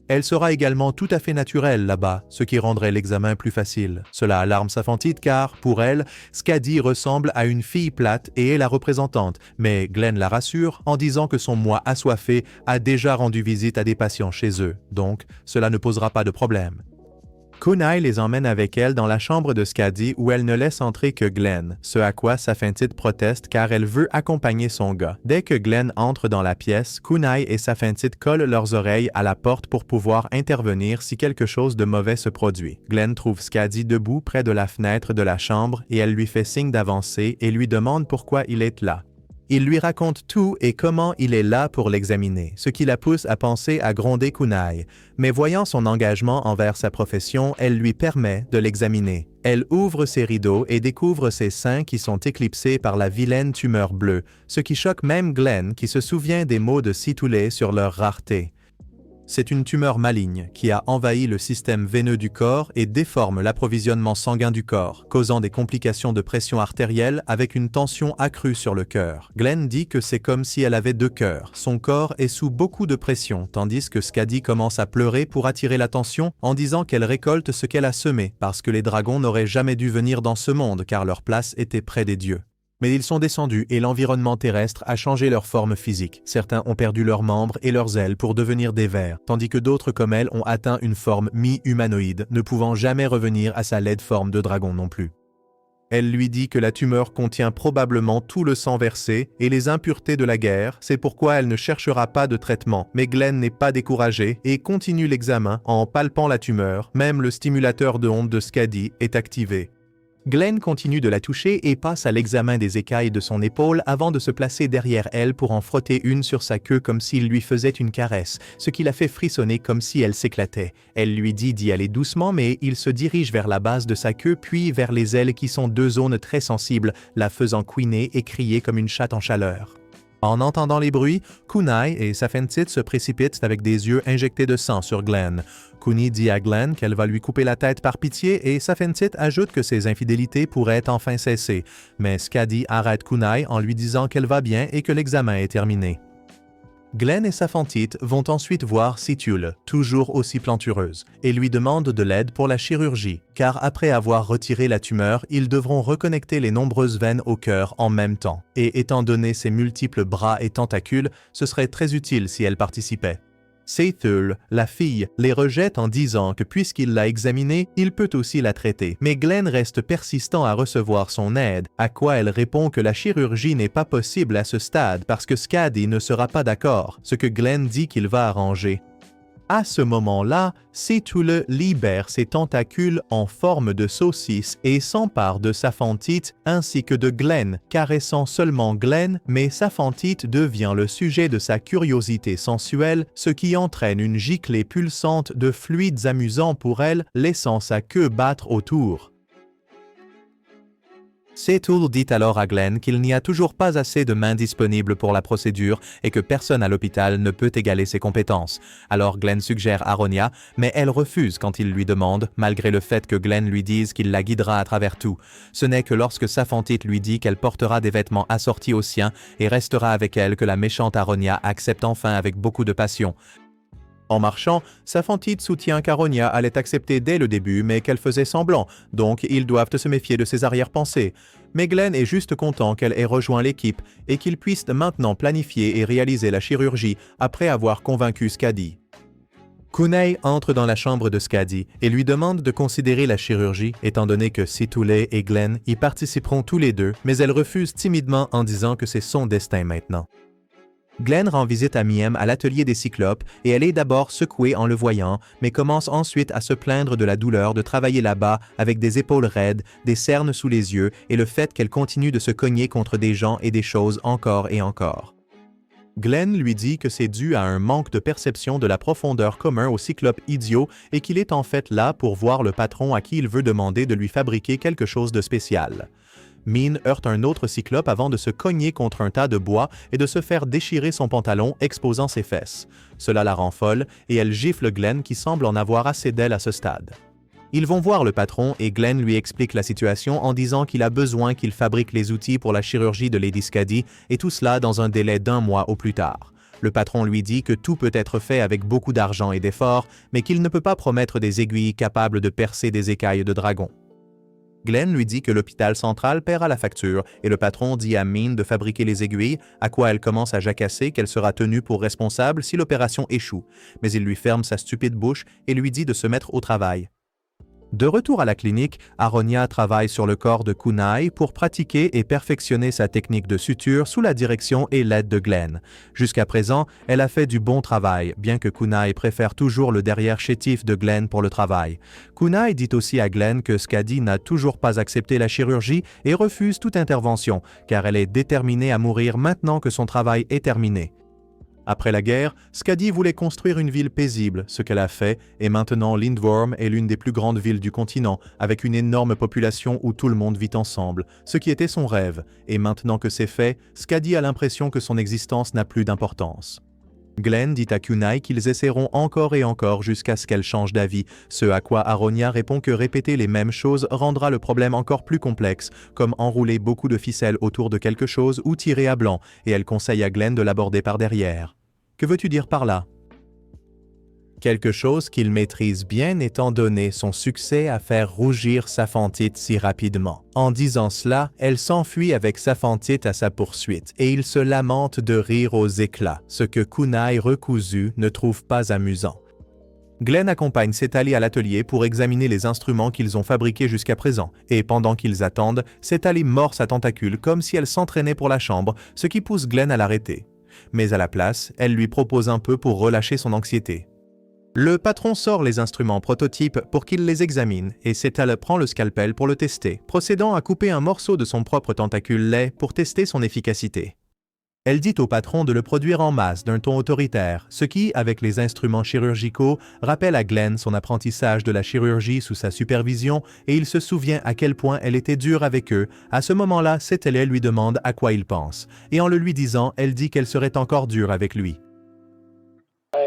Elle sera également tout à fait naturelle là-bas, ce qui rendrait l'examen plus facile. Cela alarme Safentite car, pour elle, Skadi ressemble à une fille plate et est la représentante, mais Glenn la rassure en disant que son moi assoiffé a déjà rendu visite à des patients chez eux, donc cela ne posera pas de problème. Kunai les emmène avec elle dans la chambre de Skadi où elle ne laisse entrer que Glenn, ce à quoi Safentite proteste car elle veut accompagner son gars. Dès que Glenn entre dans la pièce, Kunai et Safentite collent leurs oreilles à la porte pour pouvoir intervenir si quelque chose de mauvais se produit. Glenn trouve Skadi debout près de la fenêtre de la chambre et elle lui fait signe d'avancer et lui demande pourquoi il est là. Il lui raconte tout et comment il est là pour l'examiner, ce qui la pousse à penser à gronder Kunai. Mais voyant son engagement envers sa profession, elle lui permet de l'examiner. Elle ouvre ses rideaux et découvre ses seins qui sont éclipsés par la vilaine tumeur bleue, ce qui choque même Glenn qui se souvient des mots de Sitoulet sur leur rareté. C'est une tumeur maligne qui a envahi le système veineux du corps et déforme l'approvisionnement sanguin du corps, causant des complications de pression artérielle avec une tension accrue sur le cœur. Glenn dit que c'est comme si elle avait deux cœurs. Son corps est sous beaucoup de pression, tandis que Skadi commence à pleurer pour attirer l'attention en disant qu'elle récolte ce qu'elle a semé, parce que les dragons n'auraient jamais dû venir dans ce monde car leur place était près des dieux. Mais ils sont descendus et l'environnement terrestre a changé leur forme physique. Certains ont perdu leurs membres et leurs ailes pour devenir des vers, tandis que d'autres comme elles ont atteint une forme mi-humanoïde, ne pouvant jamais revenir à sa laide forme de dragon non plus. Elle lui dit que la tumeur contient probablement tout le sang versé et les impuretés de la guerre, c'est pourquoi elle ne cherchera pas de traitement. Mais Glenn n'est pas découragé et continue l'examen en palpant la tumeur, même le stimulateur de ondes de Skadi est activé. Glenn continue de la toucher et passe à l'examen des écailles de son épaule avant de se placer derrière elle pour en frotter une sur sa queue comme s'il lui faisait une caresse, ce qui la fait frissonner comme si elle s'éclatait. Elle lui dit d'y aller doucement, mais il se dirige vers la base de sa queue puis vers les ailes qui sont deux zones très sensibles, la faisant couiner et crier comme une chatte en chaleur. En entendant les bruits, Kunai et Safentite se précipitent avec des yeux injectés de sang sur Glenn. Kuni dit à Glenn qu'elle va lui couper la tête par pitié et Safentite ajoute que ses infidélités pourraient enfin cesser. Mais Skadi arrête Kunai en lui disant qu'elle va bien et que l'examen est terminé. Glenn et Safentite vont ensuite voir Situle, toujours aussi plantureuse, et lui demandent de l'aide pour la chirurgie, car après avoir retiré la tumeur, ils devront reconnecter les nombreuses veines au cœur en même temps. Et étant donné ses multiples bras et tentacules, ce serait très utile si elle participait. Seythul, la fille, les rejette en disant que puisqu'il l'a examinée, il peut aussi la traiter. Mais Glenn reste persistant à recevoir son aide, à quoi elle répond que la chirurgie n'est pas possible à ce stade parce que Skadi ne sera pas d'accord, ce que Glenn dit qu'il va arranger. À ce moment-là, Seythul libère ses tentacules en forme de saucisse et s'empare de Safentite ainsi que de Glenn, caressant seulement Glenn, mais Safentite devient le sujet de sa curiosité sensuelle, ce qui entraîne une giclée pulsante de fluides amusants pour elle, laissant sa queue battre autour. Seythul dit alors à Glenn qu'il n'y a toujours pas assez de mains disponibles pour la procédure et que personne à l'hôpital ne peut égaler ses compétences. Alors Glenn suggère Aronia, mais elle refuse quand il lui demande, malgré le fait que Glenn lui dise qu'il la guidera à travers tout. Ce n'est que lorsque Safentite lui dit qu'elle portera des vêtements assortis aux siens et restera avec elle que la méchante Aronia accepte enfin avec beaucoup de passion. En marchant, Safentite soutient qu'Aronia allait accepter dès le début, mais qu'elle faisait semblant, donc ils doivent se méfier de ses arrière-pensées. Mais Glenn est juste content qu'elle ait rejoint l'équipe et qu'ils puissent maintenant planifier et réaliser la chirurgie après avoir convaincu Skadi. Kunai entre dans la chambre de Skadi et lui demande de considérer la chirurgie, étant donné que Sitoulet et Glenn y participeront tous les deux, mais elle refuse timidement en disant que c'est son destin maintenant. Glenn rend visite à Miem à l'atelier des Cyclopes et elle est d'abord secouée en le voyant, mais commence ensuite à se plaindre de la douleur de travailler là-bas avec des épaules raides, des cernes sous les yeux et le fait qu'elle continue de se cogner contre des gens et des choses encore et encore. Glenn lui dit que c'est dû à un manque de perception de la profondeur commun aux Cyclopes idiots et qu'il est en fait là pour voir le patron à qui il veut demander de lui fabriquer quelque chose de spécial. Mine heurte un autre cyclope avant de se cogner contre un tas de bois et de se faire déchirer son pantalon, exposant ses fesses. Cela la rend folle et elle gifle Glenn qui semble en avoir assez d'elle à ce stade. Ils vont voir le patron et Glenn lui explique la situation en disant qu'il a besoin qu'il fabrique les outils pour la chirurgie de Lady Skadi et tout cela dans un délai d'1 mois au plus tard. Le patron lui dit que tout peut être fait avec beaucoup d'argent et d'efforts, mais qu'il ne peut pas promettre des aiguilles capables de percer des écailles de dragon. Glenn lui dit que l'hôpital central paiera la facture et le patron dit à Min de fabriquer les aiguilles, à quoi elle commence à jacasser qu'elle sera tenue pour responsable si l'opération échoue, mais il lui ferme sa stupide bouche et lui dit de se mettre au travail. De retour à la clinique, Aronia travaille sur le corps de Kunai pour pratiquer et perfectionner sa technique de suture sous la direction et l'aide de Glenn. Jusqu'à présent, elle a fait du bon travail, bien que Kunai préfère toujours le derrière chétif de Glenn pour le travail. Kunai dit aussi à Glenn que Skadi n'a toujours pas accepté la chirurgie et refuse toute intervention, car elle est déterminée à mourir maintenant que son travail est terminé. Après la guerre, Skadi voulait construire une ville paisible, ce qu'elle a fait, et maintenant Lindworm est l'une des plus grandes villes du continent, avec une énorme population où tout le monde vit ensemble, ce qui était son rêve, et maintenant que c'est fait, Skadi a l'impression que son existence n'a plus d'importance. Glenn dit à Kunai qu'ils essaieront encore et encore jusqu'à ce qu'elle change d'avis, ce à quoi Aronia répond que répéter les mêmes choses rendra le problème encore plus complexe, comme enrouler beaucoup de ficelles autour de quelque chose ou tirer à blanc, et elle conseille à Glenn de l'aborder par derrière. Que veux-tu dire par là? Quelque chose qu'il maîtrise bien étant donné son succès à faire rougir Saphantite si rapidement. En disant cela, elle s'enfuit avec Saphantite à sa poursuite et il se lamente de rire aux éclats, ce que Kunai recousu ne trouve pas amusant. Glenn accompagne Setali à l'atelier pour examiner les instruments qu'ils ont fabriqués jusqu'à présent, et pendant qu'ils attendent, Setali mord sa tentacule comme si elle s'entraînait pour la chambre, ce qui pousse Glenn à l'arrêter. Mais à la place, elle lui propose un peu pour relâcher son anxiété. Le patron sort les instruments prototypes pour qu'il les examine et Setali prend le scalpel pour le tester, procédant à couper un morceau de son propre tentacule laid pour tester son efficacité. Elle dit au patron de le produire en masse d'un ton autoritaire, ce qui, avec les instruments chirurgicaux, rappelle à Glenn son apprentissage de la chirurgie sous sa supervision et il se souvient à quel point elle était dure avec eux. À ce moment-là, Setali lui demande à quoi il pense, et en le lui disant, elle dit qu'elle serait encore dure avec lui.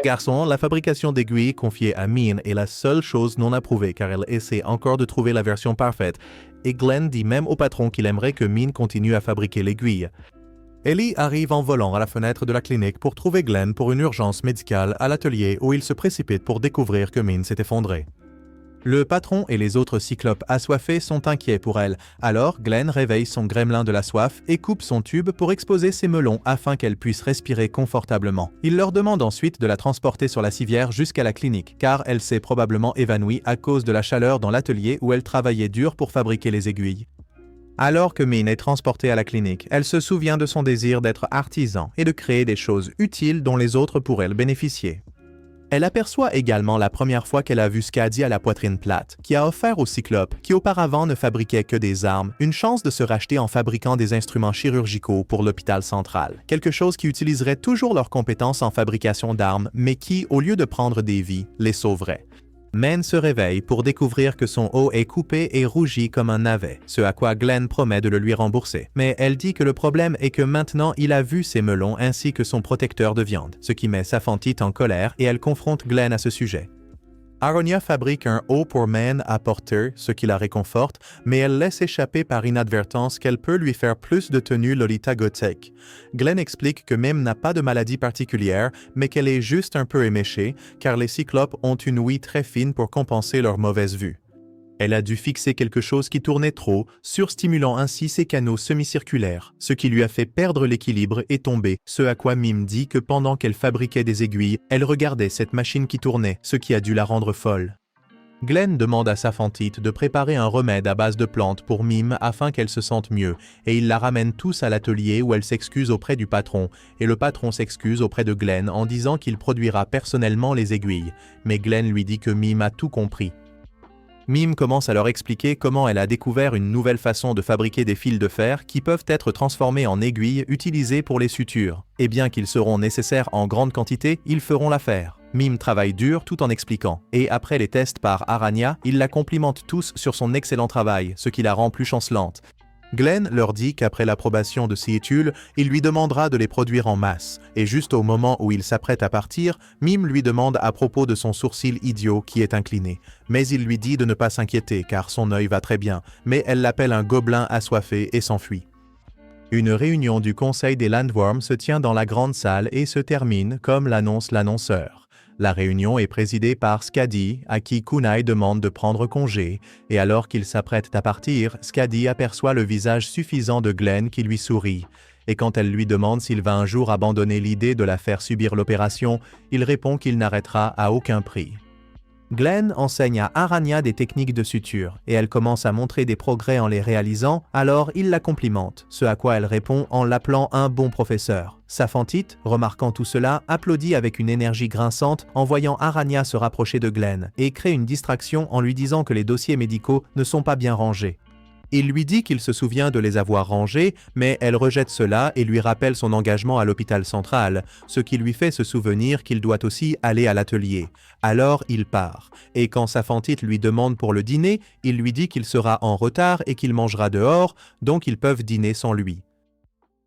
Garçon, la fabrication d'aiguilles confiée à Min est la seule chose non approuvée car elle essaie encore de trouver la version parfaite, et Glenn dit même au patron qu'il aimerait que Min continue à fabriquer l'aiguille. Ellie arrive en volant à la fenêtre de la clinique pour trouver Glenn pour une urgence médicale à l'atelier où il se précipite pour découvrir que Min s'est effondré. Le patron et les autres cyclopes assoiffés sont inquiets pour elle, alors Glenn réveille son gremlin de la soif et coupe son tube pour exposer ses melons afin qu'elle puisse respirer confortablement. Il leur demande ensuite de la transporter sur la civière jusqu'à la clinique, car elle s'est probablement évanouie à cause de la chaleur dans l'atelier où elle travaillait dur pour fabriquer les aiguilles. Alors que Min est transportée à la clinique, elle se souvient de son désir d'être artisan et de créer des choses utiles dont les autres pourraient bénéficier. Elle aperçoit également la première fois qu'elle a vu Skadi à la poitrine plate, qui a offert aux Cyclopes, qui auparavant ne fabriquaient que des armes, une chance de se racheter en fabriquant des instruments chirurgicaux pour l'hôpital central. Quelque chose qui utiliserait toujours leurs compétences en fabrication d'armes, mais qui, au lieu de prendre des vies, les sauverait. Men se réveille pour découvrir que son haut est coupé et rougi comme un navet, ce à quoi Glenn promet de le lui rembourser. Mais elle dit que le problème est que maintenant il a vu ses melons ainsi que son protecteur de viande, ce qui met Saphantite en colère et elle confronte Glenn à ce sujet. Aronia fabrique un haut pour Men à Porter, ce qui la réconforte, mais elle laisse échapper par inadvertance qu'elle peut lui faire plus de tenue Lolita Gothic. Glenn explique que Mim n'a pas de maladie particulière, mais qu'elle est juste un peu éméchée, car les cyclopes ont une ouïe très fine pour compenser leur mauvaise vue. Elle a dû fixer quelque chose qui tournait trop, surstimulant ainsi ses canaux semi-circulaires, ce qui lui a fait perdre l'équilibre et tomber, ce à quoi Mim dit que pendant qu'elle fabriquait des aiguilles, elle regardait cette machine qui tournait, ce qui a dû la rendre folle. Glenn demande à Saphantite de préparer un remède à base de plantes pour Mim afin qu'elle se sente mieux, et ils la ramènent tous à l'atelier où elle s'excuse auprès du patron, et le patron s'excuse auprès de Glenn en disant qu'il produira personnellement les aiguilles, mais Glenn lui dit que Mim a tout compris. Mim commence à leur expliquer comment elle a découvert une nouvelle façon de fabriquer des fils de fer qui peuvent être transformés en aiguilles utilisées pour les sutures. Et bien qu'ils seront nécessaires en grande quantité, ils feront l'affaire. Mim travaille dur tout en expliquant, et après les tests par Aronia, ils la complimentent tous sur son excellent travail, ce qui la rend plus chancelante. Glenn leur dit qu'après l'approbation de ces études, il lui demandera de les produire en masse, et juste au moment où il s'apprête à partir, Mim lui demande à propos de son sourcil idiot qui est incliné. Mais il lui dit de ne pas s'inquiéter car son œil va très bien, mais elle l'appelle un gobelin assoiffé et s'enfuit. Une réunion du conseil des Landworms se tient dans la grande salle et se termine comme l'annonce l'annonceur. La réunion est présidée par Skadi, à qui Kunai demande de prendre congé, et alors qu'il s'apprête à partir, Skadi aperçoit le visage suffisant de Glenn qui lui sourit. Et quand elle lui demande s'il va un jour abandonner l'idée de la faire subir l'opération, il répond qu'il n'arrêtera à aucun prix. Glenn enseigne à Aranya des techniques de suture, et elle commence à montrer des progrès en les réalisant, alors il la complimente, ce à quoi elle répond en l'appelant un bon professeur. Saphantite, remarquant tout cela, applaudit avec une énergie grinçante en voyant Aranya se rapprocher de Glenn, et crée une distraction en lui disant que les dossiers médicaux ne sont pas bien rangés. Il lui dit qu'il se souvient de les avoir rangés, mais elle rejette cela et lui rappelle son engagement à l'hôpital central, ce qui lui fait se souvenir qu'il doit aussi aller à l'atelier. Alors il part, et quand Saphantite lui demande pour le dîner, il lui dit qu'il sera en retard et qu'il mangera dehors, donc ils peuvent dîner sans lui.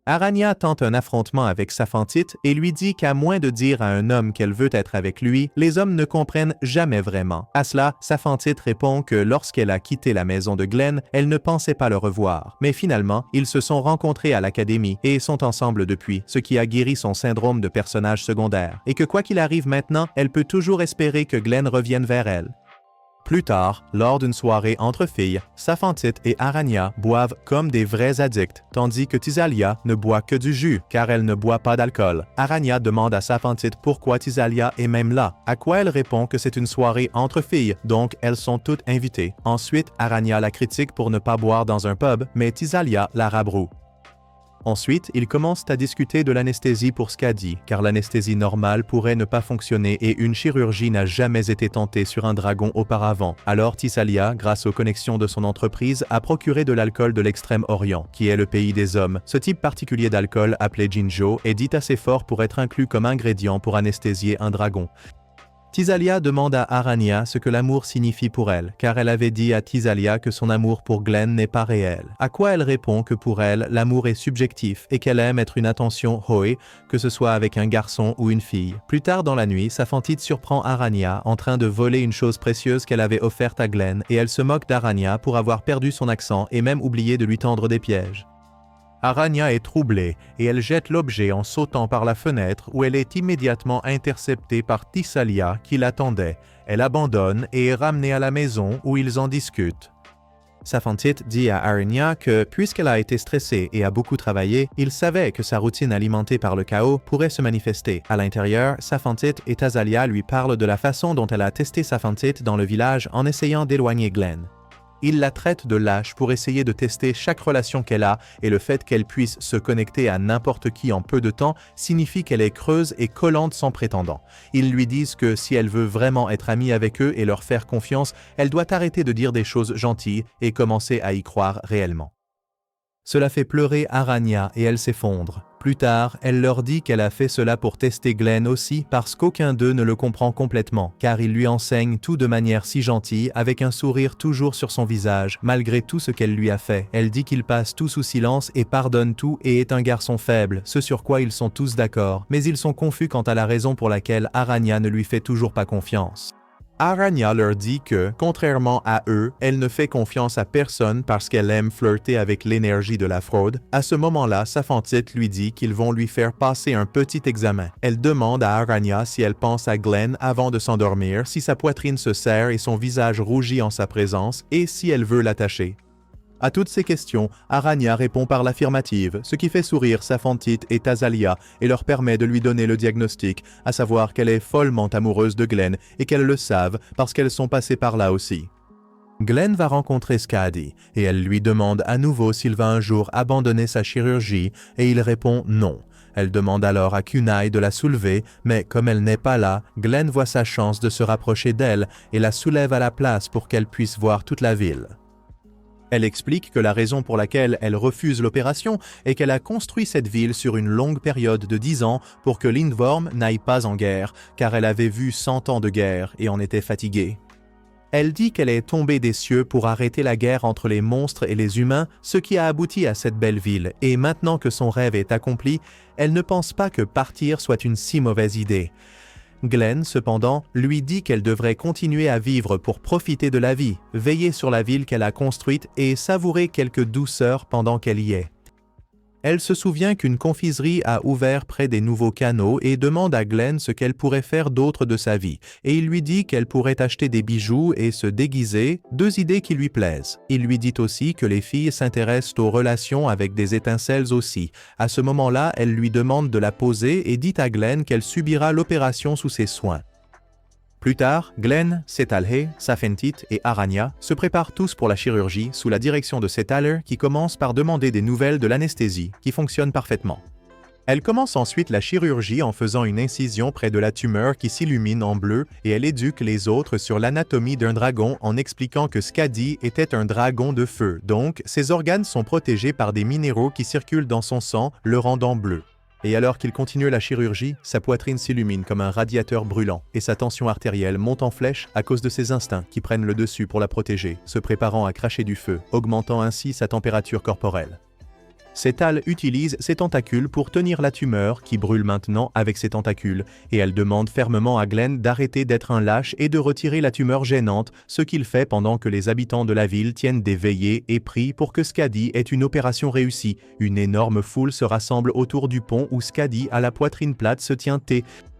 Aranya tente un affrontement avec Saphantite et lui dit qu'à moins de dire à un homme qu'elle veut être avec lui, les hommes ne comprennent jamais vraiment. À cela, Saphantite répond que lorsqu'elle a quitté la maison de Glenn, elle ne pensait pas le revoir. Mais finalement, ils se sont rencontrés à l'académie et sont ensemble depuis, ce qui a guéri son syndrome de personnage secondaire. Et que quoi qu'il arrive maintenant, elle peut toujours espérer que Glenn revienne vers elle. Plus tard, lors d'une soirée entre filles, Saphantite et Aranya boivent comme des vrais addicts, tandis que Tisalia ne boit que du jus, car elle ne boit pas d'alcool. Aranya demande à Saphantite pourquoi Tisalia est même là, à quoi elle répond que c'est une soirée entre filles, donc elles sont toutes invitées. Ensuite, Aranya la critique pour ne pas boire dans un pub, mais Tisalia la rabroue. Ensuite, ils commencent à discuter de l'anesthésie pour Skadi, car l'anesthésie normale pourrait ne pas fonctionner et une chirurgie n'a jamais été tentée sur un dragon auparavant. Alors Tisalia, grâce aux connexions de son entreprise, a procuré de l'alcool de l'Extrême-Orient, qui est le pays des hommes. Ce type particulier d'alcool, appelé Jinjo, est dit assez fort pour être inclus comme ingrédient pour anesthésier un dragon. Tisalia demande à Aranya ce que l'amour signifie pour elle, car elle avait dit à Tisalia que son amour pour Glenn n'est pas réel. À quoi elle répond que pour elle, l'amour est subjectif et qu'elle aime être une attention hoe, que ce soit avec un garçon ou une fille. Plus tard dans la nuit, Saphantite surprend Aranya en train de voler une chose précieuse qu'elle avait offerte à Glenn et elle se moque d'Aranya pour avoir perdu son accent et même oublié de lui tendre des pièges. Aranya est troublée et elle jette l'objet en sautant par la fenêtre où elle est immédiatement interceptée par Tisalia qui l'attendait. Elle abandonne et est ramenée à la maison où ils en discutent. Saphantite dit à Aranya que puisqu'elle a été stressée et a beaucoup travaillé, il savait que sa routine alimentée par le chaos pourrait se manifester. À l'intérieur, Saphantite et Tazalia lui parlent de la façon dont elle a testé Saphantite dans le village en essayant d'éloigner Glenn. Il la traite de lâche pour essayer de tester chaque relation qu'elle a et le fait qu'elle puisse se connecter à n'importe qui en peu de temps signifie qu'elle est creuse et collante sans prétendant. Ils lui disent que si elle veut vraiment être amie avec eux et leur faire confiance, elle doit arrêter de dire des choses gentilles et commencer à y croire réellement. Cela fait pleurer Aranya et elle s'effondre. Plus tard, elle leur dit qu'elle a fait cela pour tester Glenn aussi parce qu'aucun d'eux ne le comprend complètement, car il lui enseigne tout de manière si gentille, avec un sourire toujours sur son visage, malgré tout ce qu'elle lui a fait. Elle dit qu'il passe tout sous silence et pardonne tout et est un garçon faible, ce sur quoi ils sont tous d'accord, mais ils sont confus quant à la raison pour laquelle Aranya ne lui fait toujours pas confiance. Aranya leur dit que, contrairement à eux, elle ne fait confiance à personne parce qu'elle aime flirter avec l'énergie de la fraude. À ce moment-là, Saphantite lui dit qu'ils vont lui faire passer un petit examen. Elle demande à Aranya si elle pense à Glenn avant de s'endormir, si sa poitrine se serre et son visage rougit en sa présence, et si elle veut l'attacher. À toutes ces questions, Aranya répond par l'affirmative, ce qui fait sourire Saphantite et Tazalia et leur permet de lui donner le diagnostic, à savoir qu'elle est follement amoureuse de Glenn et qu'elles le savent parce qu'elles sont passées par là aussi. Glenn va rencontrer Skadi et elle lui demande à nouveau s'il va un jour abandonner sa chirurgie et il répond non. Elle demande alors à Kunai de la soulever, mais comme elle n'est pas là, Glenn voit sa chance de se rapprocher d'elle et la soulève à la place pour qu'elle puisse voir toute la ville. Elle explique que la raison pour laquelle elle refuse l'opération est qu'elle a construit cette ville sur une longue période de 10 ans pour que Lindworm n'aille pas en guerre, car elle avait vu 100 ans de guerre et en était fatiguée. Elle dit qu'elle est tombée des cieux pour arrêter la guerre entre les monstres et les humains, ce qui a abouti à cette belle ville, et maintenant que son rêve est accompli, elle ne pense pas que partir soit une si mauvaise idée. Glenn, cependant, lui dit qu'elle devrait continuer à vivre pour profiter de la vie, veiller sur la ville qu'elle a construite et savourer quelques douceurs pendant qu'elle y est. Elle se souvient qu'une confiserie a ouvert près des nouveaux canaux et demande à Glenn ce qu'elle pourrait faire d'autre de sa vie. Et il lui dit qu'elle pourrait acheter des bijoux et se déguiser, 2 idées qui lui plaisent. Il lui dit aussi que les filles s'intéressent aux relations avec des étincelles aussi. À ce moment-là, elle lui demande de la poser et dit à Glenn qu'elle subira l'opération sous ses soins. Plus tard, Glenn, Setalhe, Safentit et Aranya se préparent tous pour la chirurgie sous la direction de Setalhe qui commence par demander des nouvelles de l'anesthésie qui fonctionne parfaitement. Elle commence ensuite la chirurgie en faisant une incision près de la tumeur qui s'illumine en bleu et elle éduque les autres sur l'anatomie d'un dragon en expliquant que Skadi était un dragon de feu, donc ses organes sont protégés par des minéraux qui circulent dans son sang, le rendant bleu. Et alors qu'il continue la chirurgie, sa poitrine s'illumine comme un radiateur brûlant et sa tension artérielle monte en flèche à cause de ses instincts qui prennent le dessus pour la protéger, se préparant à cracher du feu, augmentant ainsi sa température corporelle. Setal utilise ses tentacules pour tenir la tumeur qui brûle maintenant avec ses tentacules et elle demande fermement à Glenn d'arrêter d'être un lâche et de retirer la tumeur gênante, ce qu'il fait pendant que les habitants de la ville tiennent des veillées et prient pour que Skadi ait une opération réussie. Une énorme foule se rassemble autour du pont où Skadi, à la poitrine plate, se tient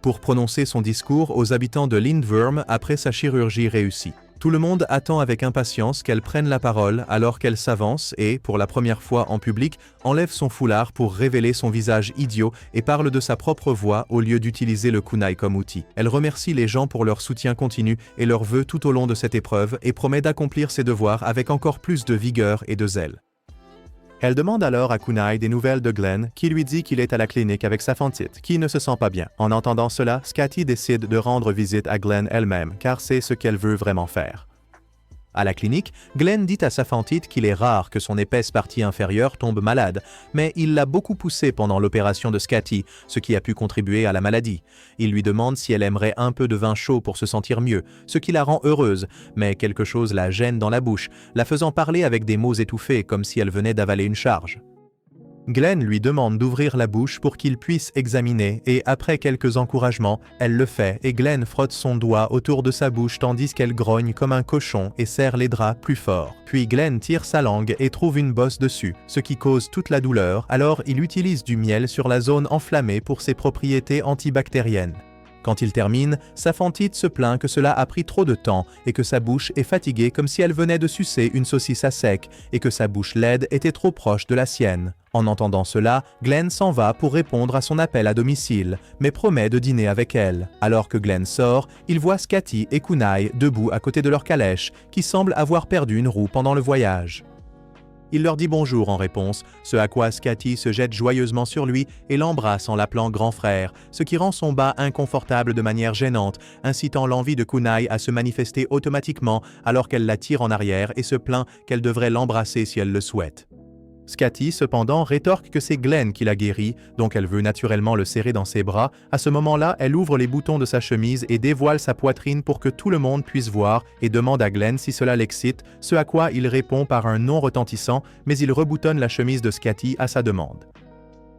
pour prononcer son discours aux habitants de Lindworm après sa chirurgie réussie. Tout le monde attend avec impatience qu'elle prenne la parole alors qu'elle s'avance et, pour la première fois en public, enlève son foulard pour révéler son visage idiot et parle de sa propre voix au lieu d'utiliser le kunai comme outil. Elle remercie les gens pour leur soutien continu et leur vœu tout au long de cette épreuve et promet d'accomplir ses devoirs avec encore plus de vigueur et de zèle. Elle demande alors à Kunai des nouvelles de Glenn, qui lui dit qu'il est à la clinique avec Safentit, qui ne se sent pas bien. En entendant cela, Skadi décide de rendre visite à Glenn elle-même, car c'est ce qu'elle veut vraiment faire. À la clinique, Glenn dit à Safentit qu'il est rare que son épaisse partie inférieure tombe malade, mais il l'a beaucoup poussée pendant l'opération de Skadi, ce qui a pu contribuer à la maladie. Il lui demande si elle aimerait un peu de vin chaud pour se sentir mieux, ce qui la rend heureuse, mais quelque chose la gêne dans la bouche, la faisant parler avec des mots étouffés comme si elle venait d'avaler une charge. Glenn lui demande d'ouvrir la bouche pour qu'il puisse examiner et après quelques encouragements, elle le fait et Glenn frotte son doigt autour de sa bouche tandis qu'elle grogne comme un cochon et serre les draps plus fort. Puis Glenn tire sa langue et trouve une bosse dessus, ce qui cause toute la douleur, alors il utilise du miel sur la zone enflammée pour ses propriétés antibactériennes. Quand il termine, Safentit se plaint que cela a pris trop de temps et que sa bouche est fatiguée comme si elle venait de sucer une saucisse à sec et que sa bouche laide était trop proche de la sienne. En entendant cela, Glenn s'en va pour répondre à son appel à domicile, mais promet de dîner avec elle. Alors que Glenn sort, il voit Skadi et Kunai debout à côté de leur calèche, qui semble avoir perdu une roue pendant le voyage. Il leur dit bonjour en réponse, ce à quoi Skadi se jette joyeusement sur lui et l'embrasse en l'appelant grand frère, ce qui rend son bas inconfortable de manière gênante, incitant l'envie de Kunai à se manifester automatiquement alors qu'elle la tire en arrière et se plaint qu'elle devrait l'embrasser si elle le souhaite. Skadi, cependant, rétorque que c'est Glenn qui l'a guéri, donc elle veut naturellement le serrer dans ses bras. À ce moment-là, elle ouvre les boutons de sa chemise et dévoile sa poitrine pour que tout le monde puisse voir et demande à Glenn si cela l'excite, ce à quoi il répond par un non retentissant, mais il reboutonne la chemise de Skadi à sa demande.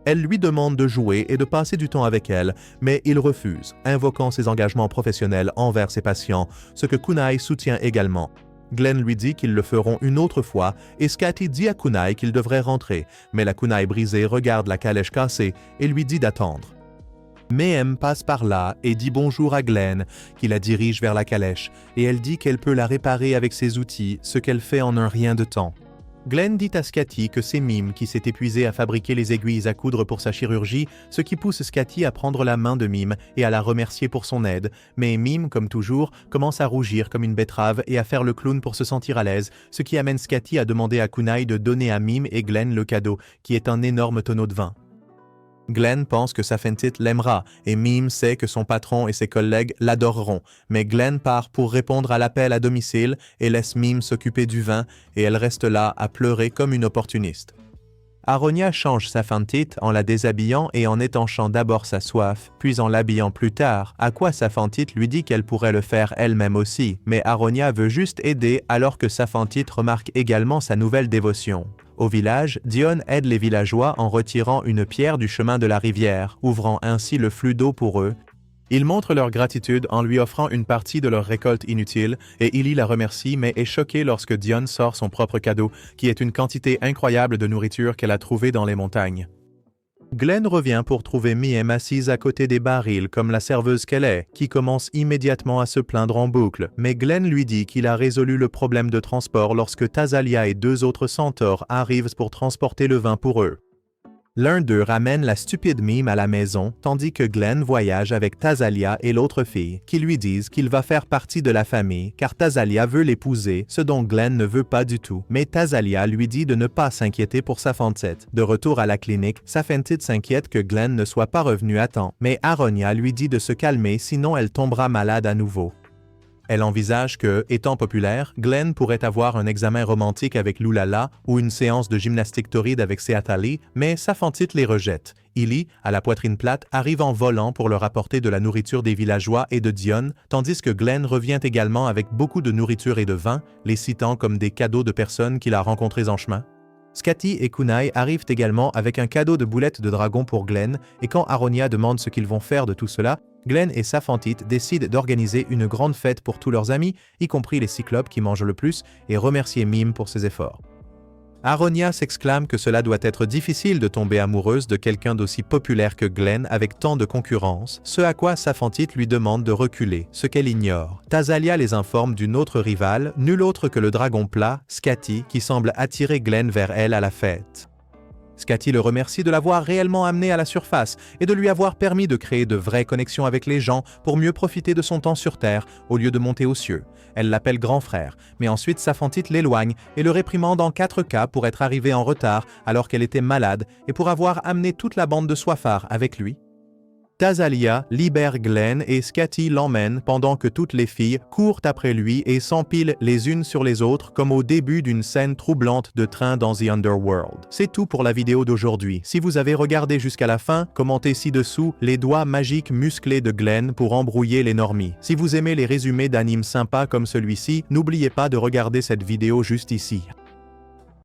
Elle lui demande de jouer et de passer du temps avec elle, mais il refuse, invoquant ses engagements professionnels envers ses patients, ce que Kunai soutient également. Glenn lui dit qu'ils le feront une autre fois et Skadi dit à Kunai qu'il devrait rentrer, mais la kunai brisée regarde la calèche cassée et lui dit d'attendre. Mayhem passe par là et dit bonjour à Glenn, qui la dirige vers la calèche, et elle dit qu'elle peut la réparer avec ses outils, ce qu'elle fait en un rien de temps. Glenn dit à Skadi que c'est Mime qui s'est épuisé à fabriquer les aiguilles à coudre pour sa chirurgie, ce qui pousse Skadi à prendre la main de Mime et à la remercier pour son aide. Mais Mime, comme toujours, commence à rougir comme une betterave et à faire le clown pour se sentir à l'aise, ce qui amène Skadi à demander à Kunai de donner à Mime et Glenn le cadeau, qui est un énorme tonneau de vin. Glenn pense que Safentit l'aimera et Mime sait que son patron et ses collègues l'adoreront, mais Glenn part pour répondre à l'appel à domicile et laisse Mime s'occuper du vin et elle reste là à pleurer comme une opportuniste. Aranya change Safentit en la déshabillant et en étanchant d'abord sa soif, puis en l'habillant plus tard, à quoi Safentit lui dit qu'elle pourrait le faire elle-même aussi, mais Aranya veut juste aider alors que Safentit remarque également sa nouvelle dévotion. Au village, Dion aide les villageois en retirant une pierre du chemin de la rivière, ouvrant ainsi le flux d'eau pour eux. Ils montrent leur gratitude en lui offrant une partie de leur récolte inutile et Illy la remercie mais est choquée lorsque Dion sort son propre cadeau, qui est une quantité incroyable de nourriture qu'elle a trouvée dans les montagnes. Glenn revient pour trouver Miem assise à côté des barils comme la serveuse qu'elle est, qui commence immédiatement à se plaindre en boucle, mais Glenn lui dit qu'il a résolu le problème de transport lorsque Tazalia et 2 autres centaures arrivent pour transporter le vin pour eux. L'un d'eux ramène la stupide Mime à la maison, tandis que Glenn voyage avec Tazalia et l'autre fille, qui lui disent qu'il va faire partie de la famille, car Tazalia veut l'épouser, ce dont Glenn ne veut pas du tout. Mais Tazalia lui dit de ne pas s'inquiéter pour sa Safentite. De retour à la clinique, Safentite s'inquiète que Glenn ne soit pas revenu à temps, mais Aronia lui dit de se calmer sinon elle tombera malade à nouveau. Elle envisage que, étant populaire, Glenn pourrait avoir un examen romantique avec Lulala ou une séance de gymnastique torride avec Seatali, mais Safentite les rejette. Illy, à la poitrine plate, arrive en volant pour leur apporter de la nourriture des villageois et de Dion, tandis que Glenn revient également avec beaucoup de nourriture et de vin, les citant comme des cadeaux de personnes qu'il a rencontrées en chemin. Skati et Kunai arrivent également avec un cadeau de boulettes de dragon pour Glenn, et quand Aronia demande ce qu'ils vont faire de tout cela, Glenn et Safentite décident d'organiser une grande fête pour tous leurs amis, y compris les cyclopes qui mangent le plus, et remercier Mime pour ses efforts. Aronia s'exclame que cela doit être difficile de tomber amoureuse de quelqu'un d'aussi populaire que Glenn avec tant de concurrence, ce à quoi Safentite lui demande de reculer, ce qu'elle ignore. Tazalia les informe d'une autre rivale, nul autre que le dragon plat, Skati, qui semble attirer Glenn vers elle à la fête. Skati le remercie de l'avoir réellement amené à la surface et de lui avoir permis de créer de vraies connexions avec les gens pour mieux profiter de son temps sur Terre au lieu de monter aux cieux. Elle l'appelle grand frère, mais ensuite Safentite l'éloigne et le réprimande en 4 cas pour être arrivé en retard alors qu'elle était malade et pour avoir amené toute la bande de soifards avec lui. Tazalia libère Glenn et Skati l'emmène pendant que toutes les filles courent après lui et s'empilent les unes sur les autres comme au début d'une scène troublante de train dans The Underworld. C'est tout pour la vidéo d'aujourd'hui. Si vous avez regardé jusqu'à la fin, commentez ci-dessous les doigts magiques musclés de Glenn pour embrouiller les normies. Si vous aimez les résumés d'animes sympas comme celui-ci, n'oubliez pas de regarder cette vidéo juste ici.